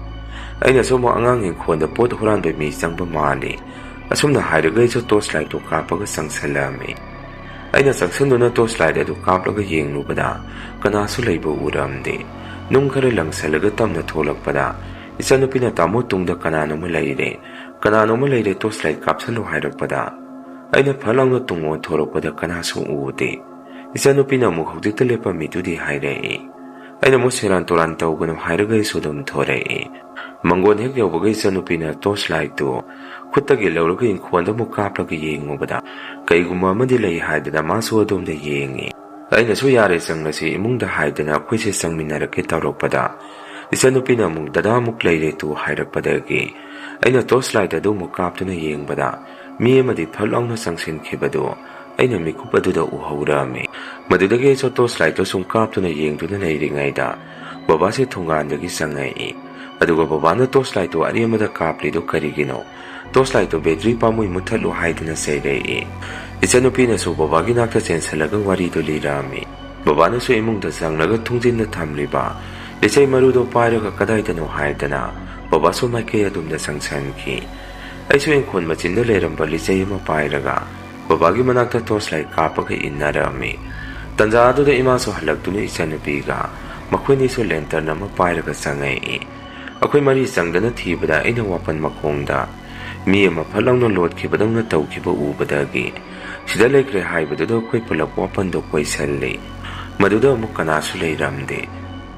ꯑꯩꯅꯁꯨ ꯑꯃꯨꯛ ꯑꯉꯥꯡ ꯏꯪꯈꯣꯜꯗ ꯄꯣꯠ ꯍꯨꯔꯥꯟꯕ ꯃꯤ ꯆꯪꯕ ꯃꯥꯜꯂꯤ ꯑꯁꯨꯝꯅ ꯍꯥꯏꯔꯒ ꯑꯩꯁꯨ ꯇꯣꯔꯆ ꯂꯥꯏꯠꯇꯨ ꯀꯥꯞꯄꯒ ꯆꯪꯁꯜꯂꯝꯃꯤ ꯑꯩꯅ ꯆꯪꯁꯤꯟꯗꯨꯅ ꯇꯣꯔꯆ ꯂꯥꯏꯠ ꯑꯗꯨ ꯀꯥꯞꯂꯒ ꯌꯦꯡꯂꯨꯕꯗ ꯀꯅꯥꯁꯨ ꯂꯩꯕ ꯎꯔꯝꯗꯦ ꯅꯨꯡ ꯈꯔ ꯂꯪꯁꯜꯂꯒ ꯇꯞꯅ ꯊꯣꯛꯂꯛꯄꯗ ꯏꯆꯥꯅꯨꯄꯤꯅ ꯇꯥꯃꯣ ꯇꯨꯡꯗ ꯀꯅꯥꯅꯣꯃ ꯂꯩꯔꯦ ꯇꯣꯔꯆ ꯂꯥꯏꯠ ꯀꯥꯞꯁꯜꯂꯨ ꯍꯥꯏꯔꯛꯄꯗ ꯑꯩꯅ ꯐꯠ ꯂꯥꯎꯅ ꯇꯨꯡ ꯑꯣꯟꯊꯣꯔꯛꯄꯗ ꯀꯅꯥꯁꯨ ꯎꯗꯦ ꯏꯆꯥꯅꯨꯄꯤꯅ ꯑꯃꯨꯛ ꯍꯧꯖꯤꯛꯇ ꯂꯦꯞꯄꯝꯃꯤꯗꯨꯗꯤ ꯍꯥꯏꯔꯛꯏ ꯑꯩꯅ ꯑꯃꯨꯛ ꯁꯦꯔꯥꯟ ꯇꯨꯔꯥꯟ ꯇꯧꯒꯅꯨ ꯍꯥꯏꯔꯒ ꯑꯩꯁꯨ ꯑꯗꯨꯝ ꯊꯣꯔꯛꯏ ꯃꯪꯒꯣꯟ ꯍꯦꯛ ꯌꯧꯕꯒ ꯏꯆꯥꯅꯨꯄꯤꯅ ꯇꯣꯔꯆ ꯂꯥꯏꯠꯇꯨ ꯈꯨꯠꯇꯒꯤ ꯂꯧꯔꯒ ꯏꯪꯈꯣꯜꯗ ꯑꯃꯨꯛ ꯀꯥꯞꯂꯒ ꯌꯦꯡꯉꯨꯕꯗ ꯀꯩꯒꯨꯝꯕ ꯑꯃꯗꯤ ꯂꯩ ꯍꯥꯏꯗꯅ ꯃꯥꯁꯨ ꯑꯗꯣꯝꯗ ꯌꯦꯡꯉꯤ ꯑꯩꯅꯁꯨ ꯌꯥꯔꯦ ꯆꯪꯂꯁꯤ ꯏꯃꯨꯡꯗ ꯍꯥꯏꯗꯅ ꯑꯩꯈꯣꯏꯁꯦ ꯆꯪꯃꯤꯟꯅꯔꯛꯀꯦ ꯇꯧꯔꯛꯄꯗ ꯏꯆꯥꯅꯨꯄꯤꯅ ꯑꯃꯨꯛ ꯗꯗꯥꯃꯨꯛ ꯂꯩꯔꯦ ꯇꯨ ꯍꯥꯏꯔꯛꯄꯗꯒꯤ ꯑꯩꯅ ꯇꯣꯔꯆ ꯂꯥꯏꯠ ꯑꯗꯨ ꯑꯃꯨꯛ ꯀꯥꯞꯇꯨꯅ ꯌꯦꯡꯕꯗ ꯃꯤ ꯑꯃꯗꯤ ꯐꯠ ꯂꯥꯎꯅ ꯆꯪꯁꯤꯟꯈꯤꯕꯗꯨ ꯑꯩꯅ ꯃꯤꯀꯨꯞ ꯑꯗꯨꯗ ꯎꯍꯧꯔꯝꯃꯤ ꯃꯗꯨꯗꯒꯤ ꯑꯩꯁꯨ ꯇꯣꯔꯆ ꯂꯥꯏꯠꯇꯨ ꯁꯨꯝ ꯀꯥꯞꯇꯨꯅ ꯌꯦꯡꯗꯨꯅ ꯂꯩꯔꯤꯉꯩꯗ ꯕꯕꯥꯁꯦ ꯊꯣꯡꯒꯥꯟꯗꯒꯤ ꯆꯪꯉꯛꯏ ꯑꯗꯨꯒ ꯕꯕꯥꯅ ꯇꯣꯔꯆ ꯂꯥꯏꯠꯇꯨ ꯑꯔꯦꯝꯕꯗ ꯀꯥꯞꯂꯤꯗꯨ ꯀꯔꯤꯒꯤꯅꯣ ꯇꯣꯔꯆ ꯂꯥꯏꯠꯇꯨ ꯕꯦꯇ꯭ꯔꯤ ꯄꯥꯝꯃꯨꯏ ꯃꯨꯠꯊꯠꯂꯨ ꯍꯥꯏꯗꯨꯅ ꯆꯩꯔꯛꯏ ꯏꯆꯥꯅꯨꯄꯤꯅꯁꯨ ꯕꯕꯥꯒꯤ ꯅꯥꯛꯇ ꯆꯦꯟꯁꯤꯜꯂꯒ ꯋꯥꯔꯤꯗꯨ ꯂꯤꯔꯛꯑꯝꯃꯤ ꯕꯕꯥꯅꯁꯨ ꯏꯃꯨꯡꯗ ꯆꯪꯂꯒ ꯊꯣꯡꯖꯤꯟꯗ ꯊꯝꯂꯤꯕ ꯂꯤꯆꯩ ꯃꯔꯨꯗꯨ ꯄꯥꯏꯔꯒ ꯀꯗꯥꯏꯗꯅꯣ ꯍꯥꯏꯗꯅ ꯕꯕꯥꯁꯨ ꯃꯥꯏꯀꯩ ꯑꯗꯣꯝꯗ ꯆꯪꯁꯟꯈꯤ ꯑꯩꯁꯨ ꯏꯪꯈꯣꯜ ꯃꯆꯤꯟꯗ ꯂꯩꯔꯝꯕ ꯂꯤꯆꯩ ꯑꯃ ꯄꯥꯏꯔꯒ ꯕꯕꯥꯒꯤ ꯃꯅꯥꯛꯇ ꯇꯣꯔꯆ ꯂꯥꯏꯠ ꯀꯥꯞꯄꯒ ꯏꯟꯅꯔꯝꯃꯤ ꯇꯟꯖꯥ ꯑꯗꯨꯗ ꯏꯃꯥꯁꯨ ꯍꯜꯂꯛꯇꯨꯅ ꯏꯆꯥꯅꯨꯄꯤꯒ ꯃꯈꯣꯏꯅꯤꯁꯨ ꯂꯦꯟꯇꯔꯟ ꯑꯃ ꯄꯥꯏꯔꯒ ꯆꯪꯉꯛꯏ ꯑꯩꯈꯣꯏ ꯃꯔꯤ ꯆꯪꯗꯅ ꯊꯤꯕꯗ ꯑꯩꯅ ꯋꯥꯄꯟ ꯃꯈꯣꯡꯗ ꯃꯤ ꯑꯃ ꯐꯠ ꯂꯥꯎꯅ ꯂꯣꯠꯈꯤꯕꯗꯧꯅ ꯇꯧꯈꯤꯕ ꯎꯕꯗꯒꯤ ꯁꯤꯗ ꯂꯩꯈ꯭ꯔꯦ ꯍꯥꯏꯕꯗꯨꯗ ꯑꯩꯈꯣꯏ ꯄꯨꯂꯞ ꯋꯥꯄꯟꯗꯣ ꯀꯣꯏꯁꯜꯂꯤ ꯃꯗꯨꯗ ꯑꯃꯨꯛ ꯀꯅꯥꯁꯨ ꯂꯩꯔꯝꯗꯦ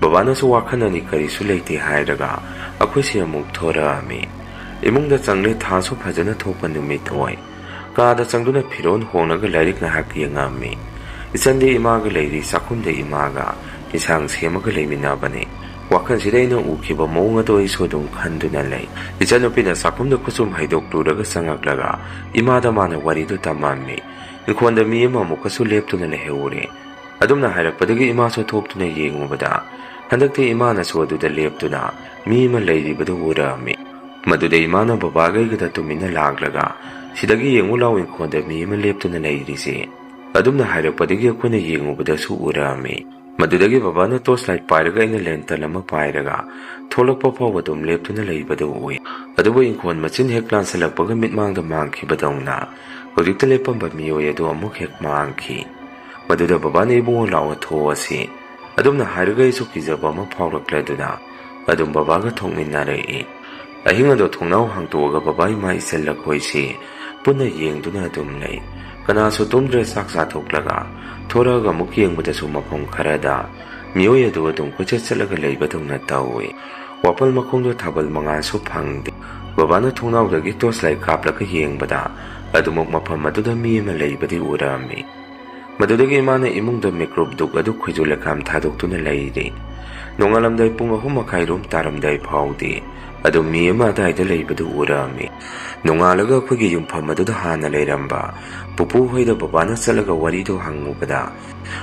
ꯕꯕꯥꯅꯁꯨ ꯋꯥꯈꯜ ꯑꯅꯤ ꯀꯔꯤꯁꯨ ꯂꯩꯇꯦ ꯍꯥꯏꯔꯒ ꯑꯩꯈꯣꯏꯁꯦ ꯑꯃꯨꯛ ꯊꯣꯔꯛꯑꯝꯃꯤ ꯏꯃꯨꯡꯗ ꯆꯪꯂꯦ ꯊꯥꯁꯨ ꯐꯖꯅ ꯊꯣꯛꯄ ꯅꯨꯃꯤꯠ ꯑꯣꯏ ꯀꯥꯗ ꯆꯪꯗꯨꯅ ꯐꯤꯔꯣꯜ ꯍꯣꯡꯂꯒ ꯂꯥꯏꯔꯤꯛ ꯉꯥꯏꯍꯥꯛ ꯌꯦꯡꯉꯝꯃꯤ ꯏꯆꯟꯗꯤ ꯏꯃꯥꯒ ꯂꯩꯔꯤ ꯆꯥꯛꯈꯨꯝꯗ ꯏꯃꯥꯒ ꯏꯟꯁꯥꯡ ꯁꯦꯝꯃꯒ ꯂꯩꯃꯤꯟꯅꯕꯅꯤ ꯋꯥꯈꯜꯁꯤꯗ ꯑꯩꯅ ꯎꯈꯤꯕ ꯃꯑꯣꯡ ꯑꯗꯨ ꯑꯩꯁꯨ ꯑꯗꯨꯝ ꯈꯟꯗꯨꯅ ꯂꯩ ꯏꯆꯥꯅꯨꯄꯤꯅ ꯆꯥꯛꯈꯨꯝꯗ ꯈꯨꯆꯨꯝ ꯍꯩꯗꯣꯛꯂꯨꯔꯒ ꯆꯪꯉꯛꯂꯒ ꯏꯃꯥꯗ ꯃꯥꯅ ꯋꯥꯔꯤꯗꯨ ꯇꯝꯃꯝꯃꯤ ꯏꯪꯈꯣꯜꯗ ꯃꯤ ꯑꯃ ꯑꯃꯨꯛꯀꯁꯨ ꯂꯦꯞꯇꯨꯅ ꯂꯩꯍꯧꯔꯦ ꯑꯗꯨꯝꯅ ꯍꯥꯏꯔꯛꯄꯗꯒꯤ ꯏꯃꯥꯁꯨ ꯊꯣꯛꯇꯨꯅ ꯌꯦꯡꯉꯨꯕꯗ ꯍꯟꯗꯛꯇꯤ ꯏꯃꯥꯅꯁꯨ ꯑꯗꯨꯗ ꯂꯦꯞꯇꯨꯅ ꯃꯤ ꯑꯃ ꯂꯩꯔꯤꯕꯗꯨ ꯎꯔꯛꯑꯝꯃꯤ ꯃꯗꯨꯗ ꯏꯃꯥꯅ ꯕꯕꯥꯒꯩꯒꯗ ꯇꯨꯃꯤꯟꯅ ꯂꯥꯛꯂꯒ ꯁꯤꯗꯒꯤ ꯌꯦꯡꯉꯨ ꯂꯥꯎ ꯏꯪꯈꯣꯜꯗ ꯃꯤ ꯑꯃ ꯂꯦꯞꯇꯨꯅ ꯂꯩꯔꯤꯁꯦ ꯑꯗꯨꯝꯅ ꯍꯥꯏꯔꯛꯄꯗꯒꯤ ꯑꯩꯈꯣꯏꯅ ꯌꯦꯡꯉꯨꯕꯗꯁꯨ ꯎꯔꯛꯑꯝꯃꯤ ꯃꯗꯨꯗꯒꯤ ꯕꯕꯥꯅ ꯇꯣꯔꯆ ꯂꯥꯏꯠ ꯄꯥꯏꯔꯒ ꯑꯩꯅ ꯂꯦꯟꯇꯔꯟ ꯑꯃ ꯄꯥꯏꯔꯒ ꯊꯣꯛꯂꯛꯄ ꯐꯥꯎꯕ ꯑꯗꯨꯝ ꯂꯦꯞꯇꯨꯅ ꯂꯩꯕꯗꯨ ꯎꯏ ꯑꯗꯨꯕꯨ ꯏꯪꯈꯣꯜ ꯃꯆꯤꯟ ꯍꯦꯛ ꯂꯥꯟꯁꯤꯜꯂꯛꯄꯒ ꯃꯤꯠꯃꯥꯡꯗ ꯃꯥꯡꯈꯤꯕꯗꯧꯅ ꯍꯧꯖꯤꯛꯇ ꯂꯦꯞꯄꯝꯕ ꯃꯤꯑꯣꯏ ꯑꯗꯨ ꯑꯃꯨꯛ ꯍꯦꯛ ꯃꯥꯡꯈꯤ ꯃꯗꯨꯗ ꯕꯕꯥꯅ ꯏꯕꯨꯡꯉꯣ ꯂꯥꯛꯑꯣ ꯊꯣꯛꯑꯁꯤ ꯑꯗꯨꯝꯅ ꯍꯥꯏꯔꯒ ꯑꯩꯁꯨ ꯀꯤꯖꯕ ꯑꯃ ꯐꯥꯎꯔꯛꯂꯗꯨꯅ ꯑꯗꯨꯝ ꯕꯕꯥꯒ ꯊꯣꯛꯃꯤꯟꯅꯔꯛꯏ ꯑꯍꯤꯡ ꯑꯗꯨ ꯊꯣꯡꯅꯥꯎ ꯍꯥꯡꯇꯣꯛꯑꯒ ꯕꯕꯥ ꯏꯃꯥ ꯏꯆꯜ ꯑꯩꯈꯣꯏꯁꯤ ꯄꯨꯟꯅ ꯌꯦꯡꯗꯨꯅ ꯑꯗꯨꯝ ꯂꯩ ꯀꯅꯥꯁꯨ ꯇꯨꯝꯗ꯭ꯔꯦ ꯆꯥꯛ ꯆꯥꯊꯣꯛꯂꯒ ꯊꯣꯔꯛꯑꯒ ꯑꯃꯨꯛ ꯌꯦꯡꯕꯗꯁꯨ ꯃꯐꯝ ꯈꯔꯗ ꯃꯤꯑꯣꯏ ꯑꯗꯨ ꯑꯗꯨꯝ ꯀꯣꯏꯆꯠ ꯆꯠꯂꯒ ꯂꯩꯕꯗꯧꯅ ꯇꯧꯏ ꯋꯥꯄꯜ ꯃꯈꯣꯡꯗꯣ ꯊꯥꯕꯜ ꯃꯉꯥꯜꯁꯨ ꯐꯪꯗꯦ ꯕꯕꯥꯅ ꯊꯣꯡꯅꯥꯎꯗꯒꯤ ꯇꯣꯔꯆ ꯂꯥꯏꯠ ꯀꯥꯞꯂꯒ ꯌꯦꯡꯕꯗ ꯑꯗꯨꯃꯛ ꯃꯐꯝ ꯑꯗꯨꯗ ꯃꯤ ꯑꯃ ꯂꯩꯕꯗꯤ ꯎꯔꯛꯑꯝꯃꯤ ꯃꯗꯨꯗꯒꯤ ꯏꯃꯥꯅ ꯏꯃꯨꯡꯗ ꯃꯤꯀ꯭ꯔꯣꯞ ꯗꯨꯛ ꯑꯗꯨ ꯈꯣꯏꯖꯨ ꯂꯩꯈꯥꯝ ꯊꯥꯗꯣꯛꯇꯨꯅ ꯂꯩꯔꯤ ꯅꯣꯡꯉꯥꯜꯂꯝꯗꯥꯏ ꯄꯨꯡ 3:30 ꯇꯥꯔꯝꯗꯥꯏ ꯐꯥꯎꯗꯤ ꯑꯗꯨ ꯃꯤ ꯑꯃ ꯑꯗꯥꯏꯗ ꯂꯩꯕꯗꯨ ꯎꯔꯛꯑꯝꯃꯤ ꯅꯣꯡꯉꯥꯜꯂꯒ ꯑꯩꯈꯣꯏꯒꯤ ꯌꯨꯝꯐꯝ ꯑꯗꯨꯗ ꯍꯥꯟꯅ ꯂꯩꯔꯝꯕ ꯄꯨꯄꯨ ꯍꯣꯏꯗ ꯕꯕꯥꯅ ꯆꯠꯂꯒ ꯋꯥꯔꯤꯗꯨ ꯍꯪꯉꯨꯕꯗ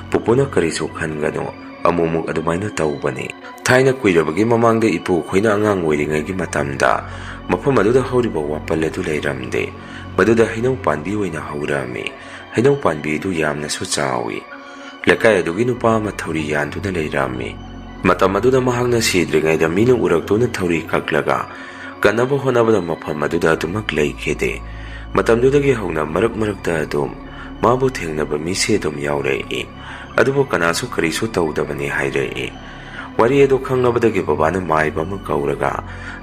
ꯄꯨꯄꯨꯅ ꯀꯔꯤꯁꯨ ꯈꯟꯒꯅꯨ ꯑꯃꯨꯛ ꯑꯗꯨꯃꯥꯏꯅ ꯇꯧꯕꯅꯤ꯫ ꯊꯥꯏꯅ ꯀꯨꯏꯔꯕꯒꯤ ꯃꯃꯥꯡꯗ ꯏꯄꯨ ꯈꯣꯏꯅ ꯑꯉꯥꯡ ꯑꯣꯏꯔꯤꯉꯩꯒꯤ ꯃꯇꯝꯗ ꯃꯐꯝ ꯑꯗꯨꯗ ꯍꯧꯔꯤꯕ ꯋꯥꯄꯜ ꯑꯗꯨ ꯂꯩꯔꯝꯗꯦ꯫ ꯃꯗꯨꯗ ꯍꯩꯅꯧ ꯄꯥꯟꯕꯤ ꯑꯣꯏꯅ ꯍꯧꯔꯝꯃꯤ꯫ ꯍꯩꯅꯧ ꯄꯥꯟꯕꯤ ꯑꯗꯨ ꯌꯥꯝꯅꯁꯨ ꯆꯥꯎꯏ꯫ ꯂꯩꯀꯥꯏ ꯑꯗꯨꯒꯤ ꯅꯨꯄꯥ ꯑꯃ ꯊꯧꯔꯤ ꯌꯥꯟꯗꯨꯅ ꯂꯩꯔꯝꯃꯤ꯫ ꯃꯇꯝ ꯑꯗꯨꯗ ꯃꯍꯥꯛꯅ ꯁꯤꯗ꯭ꯔꯤꯉꯩꯗ ꯃꯤꯅ ꯎꯔꯛꯇꯨꯅ ꯊꯧꯔꯤ ꯀꯛꯂꯒ ꯀꯟꯅꯕ ꯍꯣꯠꯅꯕꯗ ꯃꯐꯝ ꯑꯗꯨꯗ ꯑꯗꯨꯃꯛ ꯂꯩꯈꯤꯗꯦ꯫ ꯃꯇꯝꯗꯨꯗꯒꯤ ꯍꯧꯅ ꯃꯔꯛꯇ ꯑꯗꯨꯝ ꯃꯥꯕꯨ ꯊꯦꯡꯅꯕ ꯃꯤꯁꯦ ꯑꯗꯨꯝ ꯌꯥꯎꯔꯛꯏ꯫ ꯑꯗꯨꯕꯨ ꯀꯅꯥꯁꯨ ꯀꯔꯤꯁꯨ ꯇꯧꯗꯕꯅꯤ ꯍꯥꯏꯔꯛꯏ꯫ ꯋꯥꯔꯤ ꯑꯗꯨ ꯈꯪꯂꯕꯗꯒꯤ ꯕꯕꯥꯅ ꯃꯥꯏꯕ ꯑꯃ ꯀꯧꯔꯒ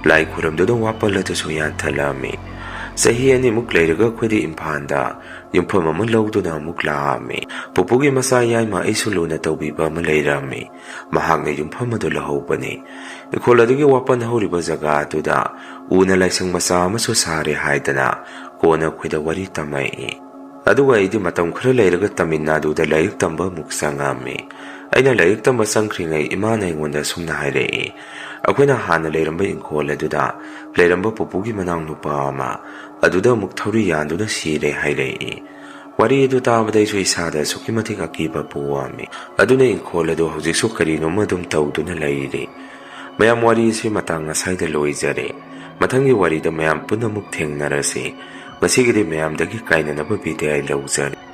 ꯂꯥꯏ ꯈꯨꯔꯝꯗꯨꯅ ꯋꯥꯄꯜ ꯑꯗꯨꯁꯨ ꯌꯥꯟꯊꯠꯂꯝꯃꯤ꯫ ꯆꯍꯤ 2 ꯃꯨꯛ ꯂꯩꯔꯒ ꯑꯩꯈꯣꯏꯗꯤ ꯏꯝꯐꯥꯜꯗ ꯌꯨꯝꯐꯝ ꯑꯃ ꯂꯧꯗꯨꯅ ꯑꯃꯨꯛ ꯂꯥꯛꯑꯝꯃꯤ꯫ ꯄꯨꯄꯨꯒꯤ ꯃꯆꯥ ꯌꯥꯏꯃ ꯑꯩꯁꯨ ꯂꯨꯅ ꯇꯧꯕꯤꯕ ꯑꯃ ꯂꯩꯔꯝꯃꯤ꯫ ꯃꯍꯥꯛꯅ ꯌꯨꯝꯐꯝ ꯑꯗꯨ ꯂꯧꯍꯧꯕꯅꯤ꯫ ꯏꯪꯈꯣꯜ ꯑꯗꯨꯒꯤ ꯋꯥꯄꯜ ꯍꯧꯔꯤꯕ ꯖꯒꯥ ꯑꯗꯨꯗ ꯎꯅ ꯂꯥꯏꯁꯪ ꯃꯆꯥ ꯑꯃꯁꯨ ꯁꯥꯔꯦ ꯍꯥꯏꯗꯅ ꯀꯣꯟꯅ ꯑꯩꯈꯣꯏꯗ ꯋꯥꯔꯤ ꯇꯝꯃꯛꯏ꯫ ꯑꯗꯨꯒ ꯑꯩꯗꯤ ꯃꯇꯝ ꯈꯔ ꯂꯩꯔꯒ ꯇꯥꯃꯤꯜ ꯅꯥꯗꯨꯗ ꯂꯥꯏꯔꯤꯛ ꯇꯝꯕ ꯑꯃꯨꯛ ꯆꯪꯉꯝꯃꯤ꯫ ꯑꯩꯅ ꯂꯥꯏꯔꯤꯛ ꯇꯝꯕ ꯆꯪꯈ꯭ꯔꯤꯉꯩ ꯏꯃꯥꯅ ꯑꯩꯉꯣꯟꯗ ꯁꯨꯝꯅ ꯍꯥꯏꯔꯛꯏ, ꯑꯩꯈꯣꯏꯅ ꯍꯥꯟꯅ ꯂꯩꯔꯝꯕ ꯏꯪꯈꯣꯜ ꯑꯗꯨꯗ ꯂꯩꯔꯝꯕ ꯄꯨꯄꯨꯒꯤ ꯃꯅꯥꯎ ꯅꯨꯄꯥ ꯑꯃ ꯑꯗꯨꯗ ꯑꯃꯨꯛ ꯊꯧꯔꯤ ꯌꯥꯟꯗꯨꯅ ꯁꯤꯔꯦ ꯍꯥꯏꯔꯛꯏ꯫ ꯋꯥꯔꯤ ꯑꯗꯨ ꯇꯥꯕꯗ ꯑꯩꯁꯨ ꯏꯁꯥꯗ ꯑꯁꯨꯛꯀꯤ ꯃꯇꯤꯛ ꯑꯀꯤꯕ ꯄꯣꯛꯑꯝꯃꯤ꯫ ꯑꯗꯨꯅ ꯏꯪꯈꯣꯜ ꯑꯗꯨ ꯍꯧꯖꯤꯛꯁꯨ ꯀꯔꯤꯅꯣꯃ ꯑꯗꯨꯝ ꯇꯧꯗꯨꯅ ꯂꯩꯔꯤ꯫ ꯃꯌꯥꯝ ꯋꯥꯔꯤ ꯑꯁꯤ ꯃꯇꯥꯡ ꯉꯁꯥꯏꯗ ꯂꯣꯏꯖꯔꯦ꯫ ꯃꯊꯪꯒꯤ ꯋꯥꯔꯤꯗ ꯃꯌꯥꯝ ꯄꯨꯟꯅ ꯑꯃꯨꯛ ꯊꯦꯡꯅꯔꯁꯤ꯫ ꯉꯁꯤꯒꯤꯗꯤ ꯃꯌꯥꯝꯗꯒꯤ ꯀꯥꯏꯅꯅꯕ ꯕꯤꯗꯥꯏ ꯂꯧꯖꯔꯤ꯫